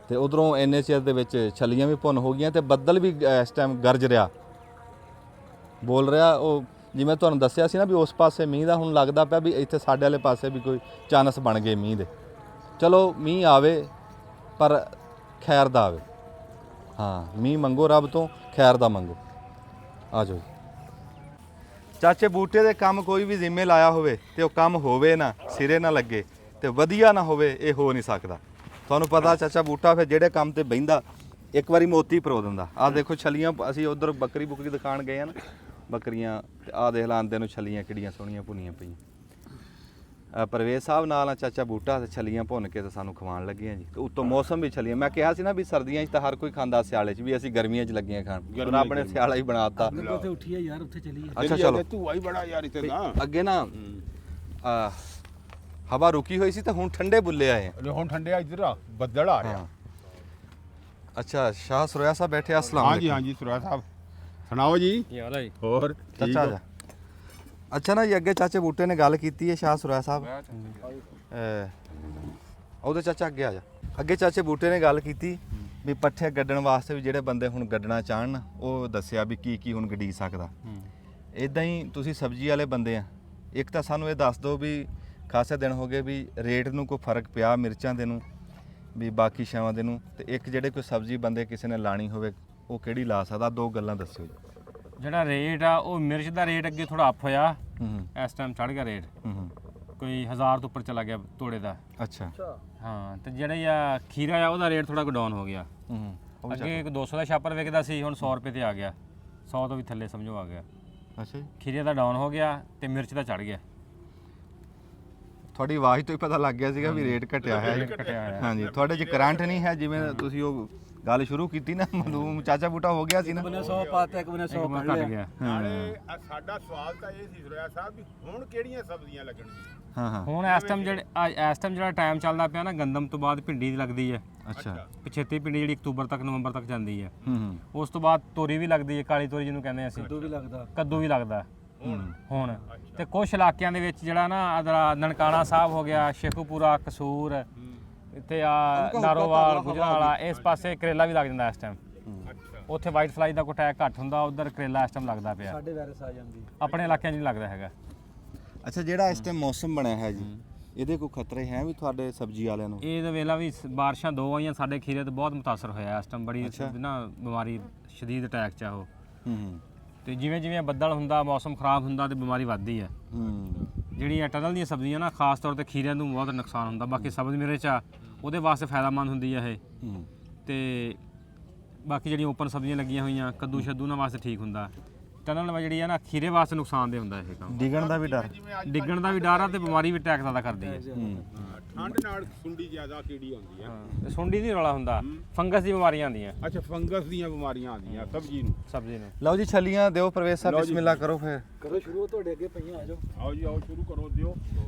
[SPEAKER 1] ਤੇ ਉਧਰੋਂ ਇੰਨੇ ਚਿਰ ਦੇ ਵਿੱਚ ਛਲੀਆਂ ਵੀ ਭੁੰਨ ਹੋ ਗਈਆਂ, ਤੇ ਬੱਦਲ ਵੀ ਇਸ ਟਾਈਮ ਗਰਜ ਰਿਹਾ, ਬੋਲ ਰਿਹਾ। ਉਹ ਜਿਵੇਂ ਤੁਹਾਨੂੰ ਦੱਸਿਆ ਸੀ ਨਾ ਵੀ ਉਸ ਪਾਸੇ ਮੀਂਹ ਦਾ, ਹੁਣ ਲੱਗਦਾ ਪਿਆ ਵੀ ਇੱਥੇ ਸਾਡੇ ਵਾਲੇ ਪਾਸੇ ਵੀ ਕੋਈ ਚਾਨਸ ਬਣ ਗਏ ਮੀਂਹ ਦੇ। ਚਲੋ ਮੀਂਹ ਆਵੇ ਪਰ ਖੈਰ ਦਾ ਆਵੇ। ਹਾਂ ਮੀਂਹ ਮੰਗੋ ਰੱਬ ਤੋਂ, ਖੈਰ ਦਾ ਮੰਗੋ। ਆ ਜਾਓ ਚਾਚੇ, ਬੂਟੇ ਦੇ ਕੰਮ ਕੋਈ ਵੀ ਜ਼ਿੰਮੇ ਲਾਇਆ ਹੋਵੇ ਤੇ ਉਹ ਕੰਮ ਹੋਵੇ ਨਾ, ਸਿਰੇ ਨਾ ਲੱਗੇ ਤੇ ਵਧੀਆ ਨਾ ਹੋਵੇ, ਇਹ ਹੋ ਨਹੀਂ ਸਕਦਾ। ਤੁਹਾਨੂੰ ਪਤਾ ਚਾਚਾ ਬੂਟਾ ਫਿਰ ਜਿਹੜੇ ਕੰਮ ਤੇ ਬਹਿੰਦਾ ਇੱਕ ਵਾਰੀ ਮੋਤੀ ਪਰੋ ਦਿੰਦਾ। ਆਹ ਦੇਖੋ ਛਲੀਆਂ, ਅਸੀਂ ਉਧਰ ਬੱਕਰੀ ਦਿਖਾਣ ਗਏ ਆ ਨਾ ਬੱਕਰੀਆਂ, ਤੇ ਆਹ ਦੇਖ ਲਾ ਆਂਦੇ ਨੂੰ ਛਲੀਆਂ ਕਿਹੜੀਆਂ ਸੋਹਣੀਆਂ ਭੁੰਨੀਆਂ ਪਈਆਂ। ਪਰਵੇਜ਼ ਸਾਹਿਬ ਨਾਲ ਆ ਚਾਚਾ ਬੂਟਾ, ਤੇ ਛਲੀਆਂ ਭੁੰਨ ਕੇ ਤੇ ਸਾਨੂੰ ਖਵਾਉਣ ਲੱਗੇ ਆ ਜੀ। ਤੇ ਉੱਤੋਂ ਮੌਸਮ ਵੀ ਛਲੀਆਂ, ਮੈਂ ਕਿਹਾ ਸੀ ਨਾ ਵੀ ਸਰਦੀਆਂ 'ਚ ਤਾਂ ਹਰ ਕੋਈ ਖਾਂਦਾ, ਸਿਆਲੇ 'ਚ ਵੀ ਅਸੀਂ ਗਰਮੀਆਂ 'ਚ ਲੱਗੀਆਂ ਖਾਣ, ਰੱਬ ਨੇ ਸਿਆਲਾ ਹੀ ਬਣਾਤਾ।
[SPEAKER 3] ਉੱਥੇ ਉੱਠੀਏ ਯਾਰ, ਉੱਥੇ ਚੱਲੀਏ।
[SPEAKER 1] ਅੱਛਾ ਚਲੋ,
[SPEAKER 2] ਧੂਆ ਹੀ ਬੜਾ ਯਾਰ ਇੱਥੇ ਤਾਂ
[SPEAKER 1] ਅੱਗੇ ਨਾ ਹਵਾ ਰੁਕੀ ਹੋਈ ਸੀ ਤੇ ਹੁਣ ਠੰਡੇ ਬੁੱਲੇ ਆਏ ਆ।
[SPEAKER 2] ਹੁਣ ਠੰਡੇ ਇੱਧਰ ਆ ਬੱਦਲ ਆ ਰਿਹਾ।
[SPEAKER 1] ਅੱਛਾ ਸ਼ਾਹ ਸੁਰੇਆ ਸਾਹਿਬ ਬੈਠੇ, ਅਸਲਾਮ
[SPEAKER 2] ਹਾਂਜੀ ਹਾਂਜੀ ਸੁਰਾ ਸਾਹਿਬ ਸੁਣਾਓ ਜੀ।
[SPEAKER 3] ਕੀ ਹਾਲ ਹੈ ਜੀ?
[SPEAKER 2] ਹੋਰ ਠੀਕ
[SPEAKER 1] ਚਾਚਾ ਜਾ। ਅੱਛਾ ਨਾ ਜੀ, ਅੱਗੇ ਚਾਚੇ ਬੂਟੇ ਨੇ ਗੱਲ ਕੀਤੀ ਹੈ ਸ਼ਾਹ ਸੁਰੇਆ ਸਾਹਿਬ, ਉਹਦੇ ਚਾਚਾ ਅੱਗੇ ਆ ਜਾ। ਅੱਗੇ ਚਾਚੇ ਬੂਟੇ ਨੇ ਗੱਲ ਕੀਤੀ ਵੀ ਪੱਠੇ ਗੱਡਣ ਵਾਸਤੇ ਵੀ ਜਿਹੜੇ ਬੰਦੇ ਹੁਣ ਗੱਡਣਾ ਚਾਹਣ, ਉਹ ਦੱਸਿਆ ਵੀ ਕੀ ਕੀ ਹੁਣ ਗੱਡੀ ਸਕਦਾ। ਇਦਾਂ ਹੀ ਤੁਸੀਂ ਸਬਜ਼ੀ ਵਾਲੇ ਬੰਦੇ ਆ, ਇੱਕ ਤਾਂ ਸਾਨੂੰ ਇਹ ਦੱਸ ਦਿਓ ਵੀ ਖਾਸੇ ਦਿਨ ਹੋ ਗਏ ਵੀ ਰੇਟ ਨੂੰ ਕੋਈ ਫਰਕ ਪਿਆ ਮਿਰਚਾਂ ਦੇ ਨੂੰ ਵੀ ਬਾਕੀ ਸ਼ਾਵਾਂ ਦੇ ਨੂੰ, ਤੇ ਇੱਕ ਜਿਹੜੇ ਕੋਈ ਸਬਜ਼ੀ ਬੰਦੇ ਕਿਸੇ ਨੇ ਲਾਣੀ ਹੋਵੇ ਉਹ ਕਿਹੜੀ ਲਾ ਸਕਦਾ, ਦੋ ਗੱਲਾਂ ਦੱਸਿਓ ਜੀ।
[SPEAKER 5] ਜਿਹੜਾ ਰੇਟ ਆ ਉਹ ਮਿਰਚ ਦਾ ਰੇਟ ਅੱਗੇ ਥੋੜਾ ਅਪ ਹੋਇਆ,
[SPEAKER 1] ਹੂੰ
[SPEAKER 5] ਇਸ ਟਾਈਮ ਚੜ ਗਿਆ ਰੇਟ,
[SPEAKER 1] ਹੂੰ
[SPEAKER 5] ਕੋਈ 1000 ਤੋਂ ਉੱਪਰ ਚਲਾ ਗਿਆ ਤੋੜੇ ਦਾ।
[SPEAKER 1] ਅੱਛਾ
[SPEAKER 5] ਹਾਂ ਤੇ ਜਿਹੜੇ ਆ ਖੀਰਾ ਆ ਉਹਦਾ ਰੇਟ ਥੋੜਾ ਡਾਊਨ ਹੋ ਗਿਆ।
[SPEAKER 1] ਹੂੰ
[SPEAKER 5] ਅੱਗੇ 200 ਦਾ ਛਾਪਰ ਵਿਕਦਾ ਸੀ, ਹੁਣ 100 ਰੁਪਏ ਤੇ ਆ ਗਿਆ, 100 ਤੋਂ ਵੀ ਥੱਲੇ ਸਮਝੋ ਆ ਗਿਆ।
[SPEAKER 1] ਅੱਛਾ ਜੀ,
[SPEAKER 5] ਖੀਰੇ ਦਾ ਡਾਊਨ ਹੋ ਗਿਆ ਤੇ ਮਿਰਚ ਦਾ ਚੜ ਗਿਆ।
[SPEAKER 1] ਤੁਹਾਡੀ ਆਵਾਜ਼ ਤੋਂ ਹੀ ਪਤਾ ਲੱਗ ਗਿਆ ਸੀਗਾ ਵੀ ਰੇਟ ਘਟਿਆ ਹੈ।
[SPEAKER 5] ਘਟਿਆ ਹੋਇਆ।
[SPEAKER 1] ਹਾਂਜੀ, ਤੁਹਾਡੇ 'ਚ ਕਰੰਟ ਨਹੀਂ ਹੈ, ਜਿਵੇਂ ਤੁਸੀਂ ਉਹ ਗੱਲ ਸ਼ੁਰੂ ਕੀਤੀ ਨਾ, ਮਧੂਮ ਚਾਚਾ ਬੂਟਾ ਹੋ ਗਿਆ ਸੀ ਨਾ।
[SPEAKER 3] 100 ਪਾਤੇ ਇੱਕ ਬਨੇ 100
[SPEAKER 5] ਘਟ ਗਿਆ।
[SPEAKER 2] ਨਾਲੇ ਸਾਡਾ ਸਵਾਲ ਤਾਂ ਇਹ ਸੀ ਸੁਰਿਆ ਸਾਹਿਬ ਵੀ ਹੁਣ ਕਿਹੜੀਆਂ ਸਬਜ਼ੀਆਂ ਲੱਗਣਗੀਆਂ।
[SPEAKER 1] ਹਾਂ ਹਾਂ
[SPEAKER 5] ਹੁਣ ਇਸ ਟਾਈਮ ਜਿਹੜਾ ਟਾਈਮ ਚੱਲਦਾ ਪਿਆ ਨਾ, ਗੰਦਮ ਤੋਂ ਬਾਅਦ ਭਿੰਡੀ ਦੀ ਲੱਗਦੀ ਹੈ।
[SPEAKER 1] ਅੱਛਾ
[SPEAKER 5] ਪਿਛੇਤੀ ਭਿੰਡੀ ਜਿਹੜੀ ਅਕਤੂਬਰ ਤੱਕ ਨਵੰਬਰ ਤੱਕ ਜਾਂਦੀ ਹੈ।
[SPEAKER 1] ਹੂੰ
[SPEAKER 5] ਉਸ ਤੋਂ ਬਾਅਦ ਤੋਰੀ ਵੀ ਲੱਗਦੀ ਹੈ, ਕਾਲੀ ਤੋਰੀ ਜਿਹਨੂੰ ਕਹਿੰਦੇ ਅਸੀਂ,
[SPEAKER 3] ਵੀ ਲੱਗਦਾ।
[SPEAKER 5] ਕੱਦੂ ਵੀ ਲੱਗਦਾ ਹੁਣ। ਤੇ ਕੁਝ ਇਲਾਕਿਆਂ ਦੇ ਵਿੱਚ ਜਿਹੜਾ ਨਾ ਅਦਰਾ ਨਨਕਾਣਾ ਸਾਹਿਬ ਹੋ ਗਿਆ, ਸ਼ੇਖੂਪੁਰਾ, ਕਸੂਰ, ਇੱਥੇ ਆ ਨਾਰੋਵਾਲ, ਗੁਜਰਾਂਵਾਲਾ, ਇਸ ਪਾਸੇ ਕਰੇਲਾ ਵੀ ਲੱਗ ਜਾਂਦਾ ਇਸ ਟਾਈਮ। ਉੱਥੇ ਵਾਈਟ ਫਲਾਈ ਦਾ ਕੋਈ ਅਟੈਕ ਘੱਟ ਹੁੰਦਾ, ਉਧਰ ਕਰੇਲਾ ਇਸ ਟਾਈਮ ਲੱਗਦਾ ਪਿਆ।
[SPEAKER 3] ਸਾਡੇ ਵਾਇਰਸ ਆ ਜਾਂਦੀ।
[SPEAKER 5] ਆਪਣੇ ਇਲਾਕਿਆਂ 'ਚ ਨਹੀਂ ਲੱਗਦਾ ਹੈਗਾ।
[SPEAKER 1] ਅੱਛਾ, ਜਿਹੜਾ ਇਸ ਟਾਈਮ ਮੌਸਮ ਬਣਿਆ ਹੈ ਜੀ, ਇਹਦੇ ਕੋਈ ਖਤਰੇ ਹੈ ਵੀ ਤੁਹਾਡੇ ਸਬਜ਼ੀ ਵਾਲਿਆਂ ਨੂੰ?
[SPEAKER 5] ਇਹ ਵੇਲਾ ਵੀ ਬਾਰਿਸ਼ਾਂ ਦੋ ਆਈਆਂ, ਸਾਡੇ ਖੀਰੇ ਤੇ ਬਹੁਤ ਮੁਤਾਸਰ ਹੋਇਆ ਇਸ ਟਾਈਮ, ਬੜੀ ਨਾ ਬਿਮਾਰੀ ਸ਼ਦੀਦ ਅਟੈਕ 'ਚ ਆ ਉਹ।
[SPEAKER 1] ਹੂੰ
[SPEAKER 5] ਤੇ ਜਿਵੇਂ ਜਿਵੇਂ ਬੱਦਲ ਹੁੰਦਾ, ਮੌਸਮ ਖਰਾਬ ਹੁੰਦਾ ਤੇ ਬਿਮਾਰੀ ਵੱਧਦੀ ਹੈ।
[SPEAKER 1] ਹੂੰ
[SPEAKER 5] ਜਿਹੜੀਆਂ ਟਨਲ ਦੀਆਂ ਸਬਜ਼ੀਆਂ ਨਾ, ਖਾਸ ਤੌਰ ਤੇ ਖੀਰਿਆਂ ਨੂੰ ਬਹੁਤ ਨੁਕਸਾਨ ਹੁੰਦਾ। ਬਾਕੀ ਸਬਜ਼ ਮਿਰਚ ਆ ਉਹਦੇ ਵਾਸਤੇ ਫਾਇਦਾਮੰਦ ਹੁੰਦੀ ਹੈ ਇਹ।
[SPEAKER 1] ਹੂੰ
[SPEAKER 5] ਤੇ ਬਾਕੀ ਜਿਹੜੀਆਂ ਓਪਨ ਸਬਜ਼ੀਆਂ ਲੱਗੀਆਂ ਹੋਈਆਂ, ਕੱਦੂ ਸ਼ੱਦੂ ਉਹਨਾਂ ਵਾਸਤੇ ਠੀਕ ਹੁੰਦਾ। ਟਨਲ ਜਿਹੜੀ ਆ ਨਾ, ਖੀਰੇ ਵਾਸਤੇ ਨੁਕਸਾਨਦੇਹ ਹੁੰਦਾ ਇਹ ਕੰਮ।
[SPEAKER 1] ਡਿੱਗਣ ਦਾ ਵੀ ਡਰ?
[SPEAKER 5] ਡਿੱਗਣ ਦਾ ਵੀ ਡਰ ਆ ਤੇ ਬਿਮਾਰੀ ਵੀ ਅਟੈਕ ਜ਼ਿਆਦਾ ਕਰਦੀ ਹੈ।
[SPEAKER 2] ਠੰਡ ਨਾਲ ਸੁੰਡੀ ਜ਼ਿਆਦਾ ਕੀੜੀ ਆਉਂਦੀ ਆ।
[SPEAKER 5] ਤੇ ਸੁੰਡੀ ਦੀ ਰੌਲਾ ਹੁੰਦਾ, ਫੰਗਸ ਦੀ ਬਿਮਾਰੀਆਂ ਆਉਂਦੀਆਂ
[SPEAKER 2] ਅੱਛਾ, ਫੰਗਸ ਦੀਆਂ ਬਿਮਾਰੀਆਂ ਆਉਂਦੀਆਂ ਸਬਜ਼ੀ ਨੂੰ।
[SPEAKER 5] ਸਬਜ਼ੀ ਨੂੰ।
[SPEAKER 1] ਲਓ ਜੀ, ਛੱਲੀਆਂ ਦਿਓ ਪ੍ਰਵੇਸ਼ ਸਾਹਿਬ, ਬਿਸਮਿਲ੍ਲਾ ਕਰੋ ਫਿਰ।
[SPEAKER 3] ਕਰੋ ਸ਼ੁਰੂ, ਤੁਹਾਡੇ ਅੱਗੇ ਪਈਆਂ, ਆ ਜਾਓ।
[SPEAKER 2] ਆਓ ਜੀ, ਆਓ ਸ਼ੁਰੂ ਕਰੋ, ਦਿਓ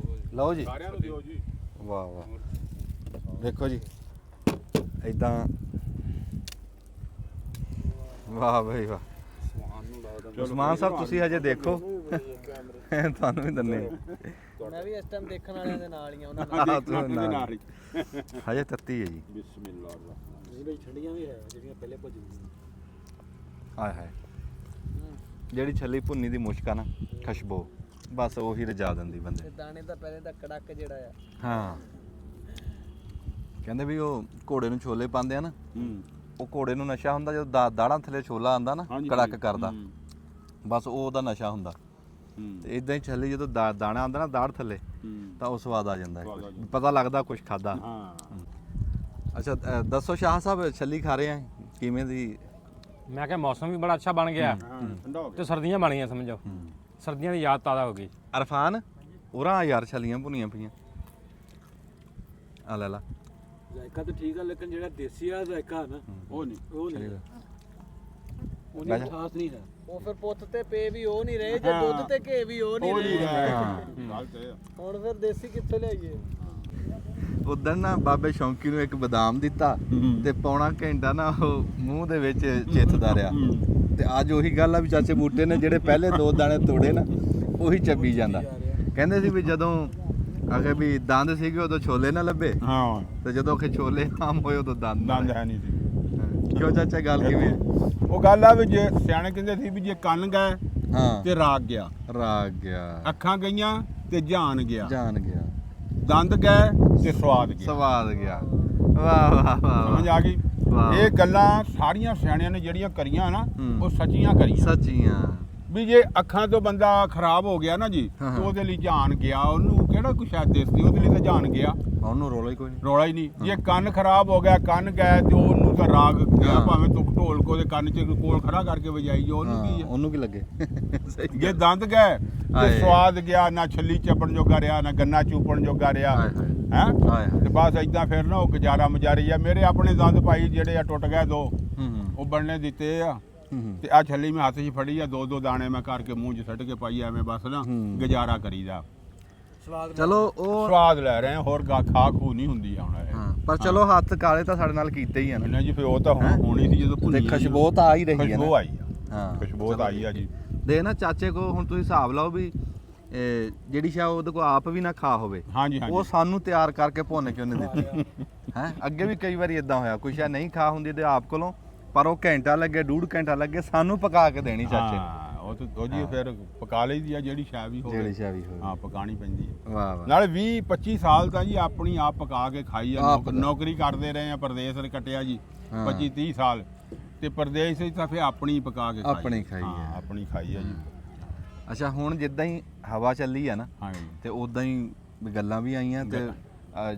[SPEAKER 1] ਲਓ ਜੀ,
[SPEAKER 2] ਸਾਰਿਆਂ ਨੂੰ ਦਿਓ ਜੀ।
[SPEAKER 1] ਵਾਹ ਵਾਹ, ਦੇਖੋ ਜੀ ਇਦਾਂ, ਵਾਹ ਬਈ ਵਾਹ। ਉਸਮਾਨ ਸਾਹਿਬ ਤੁਸੀਂ ਹਜੇ ਦੇਖੋ, ਤੁਹਾਨੂੰ ਵੀ ਦੰਨੇ
[SPEAKER 3] ਮੈਂ ਵੀ ਇਸ ਟਾਈਮ ਦੇਖਣ ਵਾਲਿਆਂ ਦੇ ਨਾਲ ਹੀ ਆ, ਉਹਨਾਂ
[SPEAKER 2] ਨਾਲ ਹੀ।
[SPEAKER 1] ਹਜੇ ਤੱਤੀ ਹੈ ਜੀ।
[SPEAKER 2] ਬਿਸਮਿਲ੍ਲਾ।
[SPEAKER 3] ਨਹੀਂ ਬਈ, ਠੰਡੀਆਂ ਵੀ ਹੈ ਜਿਹੜੀਆਂ ਪਹਿਲੇ ਭੁੱਜਦੀਆਂ।
[SPEAKER 1] ਆਏ ਹਾਏ, ਜਿਹੜੀ ਛੱਲੀ ਭੁੰਨੀ ਦੀ ਮੁਸ਼ਕ ਆ ਨਾ, ਖੁਸ਼ਬੂ, ਬਸ ਉਹੀ ਰਜਾ ਦਿੰਦੀ ਬੰਦੇ।
[SPEAKER 3] ਤੇ ਦਾਣੇ ਤਾਂ ਪਹਿਲੇ ਦਾ ਕੜਕ ਜਿਹੜਾ ਆ।
[SPEAKER 1] ਹਾਂ, ਕਹਿੰਦੇ ਵੀ ਉਹ ਘੋੜੇ ਨੂੰ ਛੋਲੇ ਪਾਉਂਦੇ ਆ ਨਾ, ਉਹ ਘੋੜੇ ਨੂੰ ਨਸ਼ਾ ਹੁੰਦਾ ਜਦੋਂ ਦਾੜਾਂ ਥੱਲੇ ਛੋਲਾ ਆਂਦਾ ਨਾ, ਕੜਕ ਕਰਦਾ, ਬਸ ਉਹ ਉਹਦਾ ਨਸ਼ਾ ਹੁੰਦਾ। ਤੇ ਇਦਾਂ ਹੀ ਛੱਲੀ ਜਦੋਂ ਦਾਣਾ ਆਉਂਦਾ ਨਾ ਦਾੜ ਥੱਲੇ, ਤਾਂ ਉਹ ਸਵਾਦ ਆ ਜਾਂਦਾ ਹੈ, ਪਤਾ ਲੱਗਦਾ ਕੁਝ ਖਾਦਾ। ਅੱਛਾ, ਦੱਸੋ ਸ਼ਾਹ ਸਾਹਿਬ, ਛੱਲੀ ਖਾ ਰਹੇ ਆ, ਕਿਵੇਂ ਦੀ?
[SPEAKER 5] ਮੈਂ ਕਿਹਾ ਮੌਸਮ ਵੀ ਬੜਾ ਅੱਛਾ ਬਣ ਗਿਆ
[SPEAKER 2] ਠੰਡਾ ਹੋ ਗਿਆ।
[SPEAKER 5] ਤੇ ਸਰਦੀਆਂ ਬਣ ਗਈਆਂ, ਸਮਝੋ ਸਰਦੀਆਂ ਦੀ ਯਾਦ ਤਾਜ਼ਾ ਹੋ ਗਈ।
[SPEAKER 1] ਅਰਫਾਨ ਉਰਾਂ ਯਾਰ, ਛੱਲੀਆਂ ਭੁੰਨੀਆਂ ਪਈਆਂ, ਆ ਲੈ ਲਾ।
[SPEAKER 3] ਜ਼ਾਇਕਾ ਤਾਂ ਠੀਕ ਆ, ਲੇਕਿਨ ਜਿਹੜਾ ਦੇਸੀ ਆ ਜ਼ਾਇਕਾ ਨਾ,
[SPEAKER 2] ਉਹ ਨਹੀਂ
[SPEAKER 3] ਉਹਨੇ ਖਾਸ ਨਹੀਂ ਹੈ। ਉਹ ਫਿਰ ਪੁੱਤ ਤੇ ਪੇ ਵੀ ਉਹ ਨਹੀਂ ਰਹੇ, ਜੇ ਦੁੱਧ ਤੇ ਘੇ ਵੀ ਉਹ ਨਹੀਂ ਰਹੇ।
[SPEAKER 2] ਗਲਤ ਹੈ।
[SPEAKER 3] ਹੁਣ ਫਿਰ ਦੇਸੀ ਕਿੱਥੋਂ ਲਿਆਈਏ?
[SPEAKER 1] ਉਦੋਂ ਨਾ ਬਾਬੇ ਸ਼ੌਂਕੀ ਨੂੰ ਇੱਕ ਬਦਾਮ ਦਿੱਤਾ ਤੇ ਪੌਣਾ ਘੰਟਾ ਨਾ ਉਹ ਮੂੰਹ ਦੇ ਵਿੱਚ ਚਿੱਥਦਾ ਰਿਹਾ। ਤੇ ਅੱਜ ਉਹੀ ਗੱਲ ਆ ਵੀ ਚਾਚੇ ਬੂਟੇ ਨੇ ਜਿਹੜੇ ਪਹਿਲੇ 2 ਦਾਣੇ ਤੋੜੇ ਨਾ, ਉਹੀ ਚੱਬੀ ਜਾਂਦਾ। ਕਹਿੰਦੇ ਸੀ ਵੀ ਜਦੋਂ ਅਗੇ ਵੀ ਦੰਦ ਸੀਗੇ ਉਦੋਂ ਛੋਲੇ ਨਾ ਲੱਭੇ,
[SPEAKER 2] ਹਾਂ,
[SPEAKER 1] ਤੇ ਜਦੋਂ ਕਿ ਛੋਲੇ ਆਮ ਹੋਏ ਉਦੋਂ ਦੰਦ
[SPEAKER 2] ਦੰਦ ਹੈ ਨਹੀਂ ਸੀ।
[SPEAKER 1] ਕਿਉਂ ਚਾਚਾ, ਗੱਲ ਕਿਵੇਂ?
[SPEAKER 2] ਉਹ ਗੱਲ ਆ ਵੀ ਜੇ ਸਿਆਣੇ ਕਹਿੰਦੇ ਸੀ ਵੀ ਜੇ ਕੰਨ ਗਏ
[SPEAKER 1] ਹਾਂ,
[SPEAKER 2] ਤੇ ਰਾਗ ਗਿਆ,
[SPEAKER 1] ਰਾਗ ਗਿਆ,
[SPEAKER 2] ਅੱਖਾਂ ਗਈਆਂ ਤੇ ਜਾਨ ਗਿਆ,
[SPEAKER 1] ਜਾਨ ਗਿਆ,
[SPEAKER 2] ਦੰਦ ਗਏ ਤੇ ਸਵਾਦ ਗਿਆ।
[SPEAKER 1] ਸਵਾਦ ਗਿਆ। ਵਾਹ ਵਾਹ ਵਾਹ,
[SPEAKER 2] ਸਮਝ ਆ ਗਈ?
[SPEAKER 1] ਵਾਹ।
[SPEAKER 2] ਇਹ ਗੱਲਾਂ ਸਾਰੀਆਂ ਸਿਆਣਿਆਂ ਨੇ ਜਿਹੜੀਆਂ ਕਰੀਆਂ ਨਾ, ਉਹ ਸੱਚੀਆਂ ਕਰੀਆਂ।
[SPEAKER 1] ਸੱਚੀਆਂ।
[SPEAKER 2] ਵੀ ਜੇ ਅੱਖਾਂ ਤੋਂ ਬੰਦਾ ਖਰਾਬ ਹੋ ਗਿਆ ਨਾ ਜੀ, ਤੇ ਉਹਦੇ ਲਈ ਜਾਨ ਗਿਆ। ਉਹਨੂੰ ਕਿਹੜਾ ਕੁਛ ਹੈ ਦਿਸਦੀ, ਉਹਦੇ ਲਈ ਤਾਂ ਜਾਨ ਗਿਆ,
[SPEAKER 1] ਉਹਨੂੰ ਰੋਲਾ ਹੀ ਕੋਈ ਨਹੀਂ,
[SPEAKER 2] ਰੌਲਾ ਹੀ ਨਹੀਂ। ਜੇ ਕੰਨ ਖਰਾਬ ਹੋ ਗਿਆ, ਕੰਨ ਗਏ, ਤੇ ਉਹਨੂੰ ਤਾਂ ਰਾਗ ਗਿਆ, ਭਾਵੇਂ ਤੂੰ ਢੋਲ ਕੋ ਦੇ ਕੰਨ 'ਚ ਕੋਲ ਖੜਾ ਕਰਕੇ ਵਜਾਈ ਜੋ, ਉਹਨੂੰ ਕੀ ਆ?
[SPEAKER 1] ਉਹਨੂੰ ਕੀ ਲੱਗੇ? ਸਹੀ
[SPEAKER 2] ਜੇ ਦੰਦ ਗਏ ਤੇ
[SPEAKER 1] ਹਾਏ।
[SPEAKER 2] ਸਵਾਦ ਗਿਆ, ਨਾ ਛੱਲੀ ਚੱਪਣ ਜੋਗਾ ਰਿਹਾ, ਨਾ ਗੰਨਾ ਚੂਪਣ ਜੋਗਾ ਰਿਹਾ।
[SPEAKER 1] ਹਾਏ ਹਾਏ।
[SPEAKER 2] ਹੈ
[SPEAKER 1] ਹਾਏ
[SPEAKER 2] ਤੇ ਬਸ ਇਦਾਂ ਫਿਰ ਨਾ ਉਹ ਗੁਜ਼ਾਰਾ ਮਜਾਰੀ ਆ। ਮੇਰੇ ਆਪਣੇ ਦੰਦ ਭਾਈ ਜਿਹੜੇ ਆ ਟੁੱਟ ਗਏ 2,
[SPEAKER 1] ਹੂੰ
[SPEAKER 2] ਉਹ ਬਣਨੇ ਦਿੱਤੇ ਆ।
[SPEAKER 1] ਹੂੰ
[SPEAKER 2] ਤੇ ਆ ਛੱਲੀ ਮੈਂ ਹੱਥ 'ਚ ਫੜੀ ਆ, 2 ਦਾਣੇ ਮੈਂ ਕਰਕੇ ਮੂੰਹ 'ਚ ਸੱਟ ਕੇ ਪਾਈ, ਐਵੇਂ ਬਸ ਨਾ ਗੁਜ਼ਾਰਾ ਕਰੀਦਾ।
[SPEAKER 1] ਚਲੋ ਉਹ
[SPEAKER 2] ਸਵਾਦ ਲੈ ਰਹੇ ਆ, ਹੋਰ ਖਾ ਖੂ ਨਹੀਂ ਹੁੰਦੀ ਆ ਹੁਣ ਇਹ।
[SPEAKER 1] ਹਾਂ ਪਰ ਚਲੋ ਹੱਥ ਕਾਲੇ ਤਾਂ ਸਾਡੇ ਨਾਲ ਕੀਤੇ ਹੀ ਆ ਨਾ
[SPEAKER 2] ਇਹਨਾਂ ਜੀ ਫਿਰ ਉਹ ਤਾਂ ਹੋਣੀ ਸੀ ਜਦੋਂ
[SPEAKER 1] ਤੇ
[SPEAKER 2] ਭੁੰਨੀ
[SPEAKER 1] ਖੁਸ਼ਬੂ ਤਾਂ ਆ ਹੀ ਰਹੀ ਹੈ
[SPEAKER 2] ਖੁਸ਼ਬੂ
[SPEAKER 1] ਨਾ
[SPEAKER 2] ਆਈ ਆ,
[SPEAKER 1] ਹਾਂ
[SPEAKER 2] ਖੁਸ਼ਬੂ ਤਾਂ ਆਈ ਆ ਜੀ।
[SPEAKER 1] ਦੇ ਨਾ ਚਾਚੇ ਕੋ ਹੁਣ ਤੁਸੀਂ ਹਿਸਾਬ ਲਾਓ ਵੀ ਜਿਹੜੀ ਸ਼ਾਇਦ ਉਹਦੇ ਕੋ ਆਪ ਵੀ ਨਾ ਖਾ ਹੋਵੇ
[SPEAKER 2] ਹਾਂਜੀ
[SPEAKER 1] ਉਹ
[SPEAKER 2] ਹਾਂਜੀ
[SPEAKER 1] ਸਾਨੂੰ ਤਿਆਰ ਕਰਕੇ ਭੁੰਨ ਕੇ ਉਹਨੇ ਦਿੱਤੀ ਹੈ ਅੱਗੇ ਵੀ ਕਈ ਵਾਰੀ ਇਦਾਂ ਹੋਇਆ ਕੋਈ ਸ਼ਾਇਦ ਨਹੀਂ ਖਾ ਹੁੰਦੀ ਤੇ ਆਪ ਕੋਲੋਂ ਪਰ ਉਹ ਘੰਟਾ ਲੱਗੇ ਡੂਢ ਘੰਟਾ ਲੱਗੇ ਸਾਨੂੰ ਪਕਾ ਕੇ ਦੇਣੀ ਚਾਚੇ ਨੂੰ।
[SPEAKER 2] ਹਾਂ ਉਹ ਤਾਂ ਉਹ ਜੀ ਫਿਰ ਪਕਾ ਲਈਦੀ ਆ ਜਿਹੜੀ ਸ਼ੈ ਵੀ ਹੋਵੇ,
[SPEAKER 1] ਜਿਹੜੀ ਸ਼ਾਇਦ ਵੀ ਹੋਵੇ
[SPEAKER 2] ਹਾਂ ਪਕਾਣੀ ਪੈਂਦੀ ਹੈ।
[SPEAKER 1] ਵਾਹ ਵਾਹ
[SPEAKER 2] ਨਾਲੇ 20-25 ਸਾਲ ਤਾਂ ਜੀ ਆਪਣੀ ਆਪ ਪਕਾ ਕੇ ਖਾਈ ਆ,
[SPEAKER 1] ਆਪ
[SPEAKER 2] ਨੌਕਰੀ ਕਰਦੇ ਰਹੇ ਆ, ਪਰਦੇਸ ਕੱਟਿਆ ਜੀ
[SPEAKER 1] ਹਾਂ।
[SPEAKER 2] 25-30 ਸਾਲ ਤੇ ਪਰਦੇਸ ਵਿੱਚ ਤਾਂ ਫਿਰ ਆਪਣੀ ਪਕਾ ਕੇ ਖਾਈ
[SPEAKER 1] ਆਪਣੀ ਖਾਈ
[SPEAKER 2] ਹਾਂ,
[SPEAKER 1] ਆ।
[SPEAKER 2] ਆਪਣੀ ਖਾਈ ਆ ਜੀ।
[SPEAKER 1] ਅੱਛਾ ਹੁਣ ਜਿੱਦਾਂ ਹੀ ਹਵਾ ਚੱਲੀ ਆ ਨਾ
[SPEAKER 2] ਹਾਂ ਜੀ
[SPEAKER 1] ਤੇ ਉਦਾਂ ਹੀ ਗੱਲਾਂ ਵੀ ਆਈਆਂ ਤੇ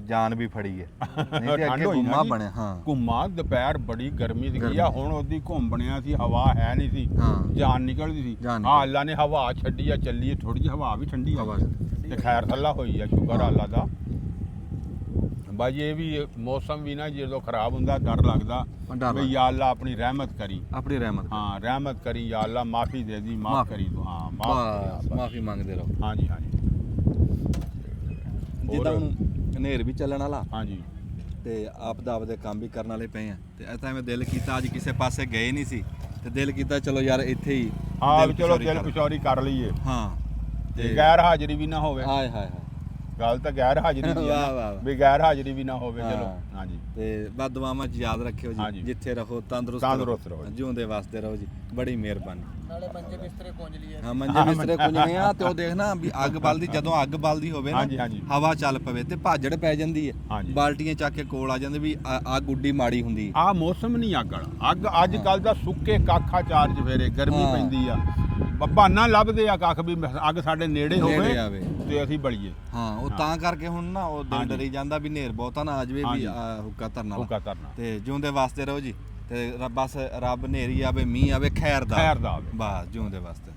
[SPEAKER 1] ਜਾਨ ਵੀ ਫੜੀ ਹੈ ਨਹੀਂ ਤੇ
[SPEAKER 2] ਠੰਡ
[SPEAKER 1] ਅੱਗੇ
[SPEAKER 2] ਹੋਈ ਨਾ
[SPEAKER 1] ਗੁੰਮਾ
[SPEAKER 2] ਜੀ।
[SPEAKER 1] ਬਣਿਆ ਹਾਂ
[SPEAKER 2] ਘੁੰਮਾ ਦੁਪਹਿਰ ਬੜੀ ਗਰਮੀ ਸੀਗੀ ਆ, ਹੁਣ ਉਹਦੀ ਘੁੰਮ ਬਣਿਆ ਸੀ, ਹਵਾ ਹੈ ਨਹੀਂ ਸੀ,
[SPEAKER 1] ਹਾਂ
[SPEAKER 2] ਜਾਨ ਨਿਕਲਦੀ ਸੀ।
[SPEAKER 1] ਜਾਨ
[SPEAKER 2] ਹਾਂ ਅੱਲਾ ਨੇ ਹਵਾ ਛੱਡੀ ਆ, ਚੱਲੀ ਥੋੜੀ ਜਿਹੀ ਹਵਾ ਵੀ ਠੰਡੀ ਆ
[SPEAKER 1] ਹਵਾ
[SPEAKER 2] ਤੇ ਖੈਰ ਥੱਲਾ ਹੋਈ ਆ, ਸ਼ੁਕਰ ਆ ਅੱਲਾ ਦਾ। ਬਾਜੀ ਇਹ ਵੀ ਮੌਸਮ ਵੀ ਨਾ ਜਦੋਂ ਖਰਾਬ ਹੁੰਦਾ ਡਰ ਲੱਗਦਾ
[SPEAKER 1] ਡਰ
[SPEAKER 2] ਵੀ ਯਾ ਅੱਲਾ ਆਪਣੀ ਰਹਿਮਤ ਕਰੀ,
[SPEAKER 1] ਆਪਣੀ ਰਹਿਮਤ
[SPEAKER 2] ਹਾਂ ਰਹਿਮਤ ਕਰੀ ਯਾ ਅੱਲਾ, ਮਾਫੀ ਦੇ ਦੀ, ਮਾਫ
[SPEAKER 1] ਮਾਫ਼।
[SPEAKER 2] ਕਰੀ ਤੂੰ, ਹਾਂ ਮਾਫ
[SPEAKER 1] ਬਸ ਮਾਫੀ ਮੰਗਦੇ ਰਹੋ
[SPEAKER 2] ਹਾਂਜੀ ਹਾਂਜੀ
[SPEAKER 1] ਜਿੱਦਾਂ ਹੁਣ ਹਨੇਰ ਵੀ ਚੱਲਣ ਵਾਲਾ
[SPEAKER 2] ਹਾਂਜੀ
[SPEAKER 1] ਤੇ ਆਪ ਦੇ ਕੰਮ ਵੀ ਕਰਨ ਵਾਲੇ ਪਏ ਆ ਤੇ ਐਸਾ ਐਵੇਂ ਦਿਲ ਕੀਤਾ ਅੱਜ ਕਿਸੇ ਪਾਸੇ ਗਏ ਨਹੀਂ ਸੀ ਤੇ ਦਿਲ ਕੀਤਾ ਚਲੋ ਯਾਰ ਇੱਥੇ ਹੀ
[SPEAKER 2] ਹਾਂ
[SPEAKER 1] ਦਿਲ
[SPEAKER 2] ਵੀ ਚਲੋ
[SPEAKER 1] ਕੁਸ਼ੌਰੀ
[SPEAKER 2] ਦਿਲ
[SPEAKER 1] ਕਰ-
[SPEAKER 2] ਕੁਸ਼ੌਰੀ ਕਰ ਲਈਏ
[SPEAKER 1] ਹਾਂ
[SPEAKER 2] ਤੇ ਗੈਰ ਹਾਜ਼ਰੀ ਵੀ ਨਾ ਹੋਵੇ।
[SPEAKER 1] ਹਾਏ ਹਾਏ ਹਾਏ
[SPEAKER 2] ਗੱਲ ਤਾਂ ਗੈਰ ਹਾਜ਼ਰੀ ਦੀ
[SPEAKER 1] ਵਾਹ,
[SPEAKER 2] ਆ
[SPEAKER 1] ਵਾਹ, ਵਾਹ।
[SPEAKER 2] ਵੀ ਗੈਰ ਹਾਜ਼ਰੀ ਵੀ ਨਾ ਹੋਵੇ। ਚਲੋ
[SPEAKER 1] ਹਾਂ।
[SPEAKER 2] ਹਾਂਜੀ
[SPEAKER 1] ਤੇ ਬਸ ਦੁਆਵਾਂ 'ਚ ਯਾਦ ਰੱਖਿਓ
[SPEAKER 2] ਹਾਂਜੀ।
[SPEAKER 1] ਜੀ ਜਿੱਥੇ ਰਹੋ ਤੰਦਰੁਸਤ
[SPEAKER 2] ਰਹੋ ਜੀ।
[SPEAKER 1] ਜਿਉਂਦੇ ਵਾਸਤੇ ਰਹੋ ਜੀ ਬੜੀ ਮਿਹਰਬਾਨੀ
[SPEAKER 3] ਨਾਲੇ ਮੰਜੇ ਬਿਸਤਰੇ ਕੁੰਜ ਲਈਏ।
[SPEAKER 1] ਹਾਂ ਮੰਜੇ ਬਿਸਤਰੇ ਕੁੰਜਣੇ ਆ ਤੇ ਉਹ ਦੇਖਣਾ ਵੀ ਅੱਗ ਬਲਦੀ ਜਦੋਂ ਅੱਗ ਬਲਦੀ ਹੋਵੇ ਨਾ
[SPEAKER 2] ਹਾਂਜੀ, ਹਾਂਜੀ।
[SPEAKER 1] ਹਵਾ ਚੱਲ ਪਵੇ ਤੇ ਭਾਜੜ ਪੈ ਜਾਂਦੀ ਹੈ
[SPEAKER 2] ਹਾਂਜੀ।
[SPEAKER 1] ਬਾਲਟੀਆਂ ਚੱਕ ਕੇ ਕੋਲ ਆ ਜਾਂਦੇ ਵੀ ਅੱਗ ਉੱਡੀ ਮਾੜੀ ਹੁੰਦੀ
[SPEAKER 2] ਆਹ ਮੌਸਮ ਨਹੀਂ ਅੱਗ ਵਾਲਾ। ਅੱਗ ਅੱਜ ਕੱਲ ਦਾ ਸੁੱਕੇ ਕਾਖਾ ਚਾਰਜ ਫੇਰੇ ਗਰਮੀ
[SPEAKER 1] ਹਾਂ।
[SPEAKER 2] ਪੈਂਦੀ ਆ, ਬਹਾਨਾ ਲੱਭਦੇ ਆ ਕੱਖ ਵੀ ਅੱਗ ਸਾਡੇ ਨੇੜੇ ਹੋਵੇ
[SPEAKER 1] ਨੇੜੇ ਆਵੇ।
[SPEAKER 2] ਤੇ ਅਸੀਂ ਬਲੀਏ।
[SPEAKER 1] ਹਾਂ ਉਹ ਤਾਂ ਕਰਕੇ ਹੁਣ ਨਾ ਉਹ ਦਿਲ
[SPEAKER 2] ਹਾਂਜੀ।
[SPEAKER 1] ਡਰੀ ਜਾਂਦਾ ਵੀ ਨੇਰ ਬਹੁਤਾ ਨਾ ਆ ਜਾਵੇ ਵੀ
[SPEAKER 2] ਹਾਂਜੀ।
[SPEAKER 1] ਹੁੱਕਾ ਧਰਨਾ
[SPEAKER 2] ਹੁੱਕਾ ਧਰਨਾ।
[SPEAKER 1] ਤੇ ਜਿਉਂਦੇ ਵਾਸਤੇ ਰਹੋ ਜੀ ਤੇ ਬਸ ਰੱਬ ਨੇਰੀ ਆਵੇ ਮੀਂਹ ਆਵੇ ਖੈਰ ਦਾ
[SPEAKER 2] ਖੈਰ ਦਾ ਆਵੇ।
[SPEAKER 1] ਬਸ ਜਿਉਂਦੇ ਵਾਸਤੇ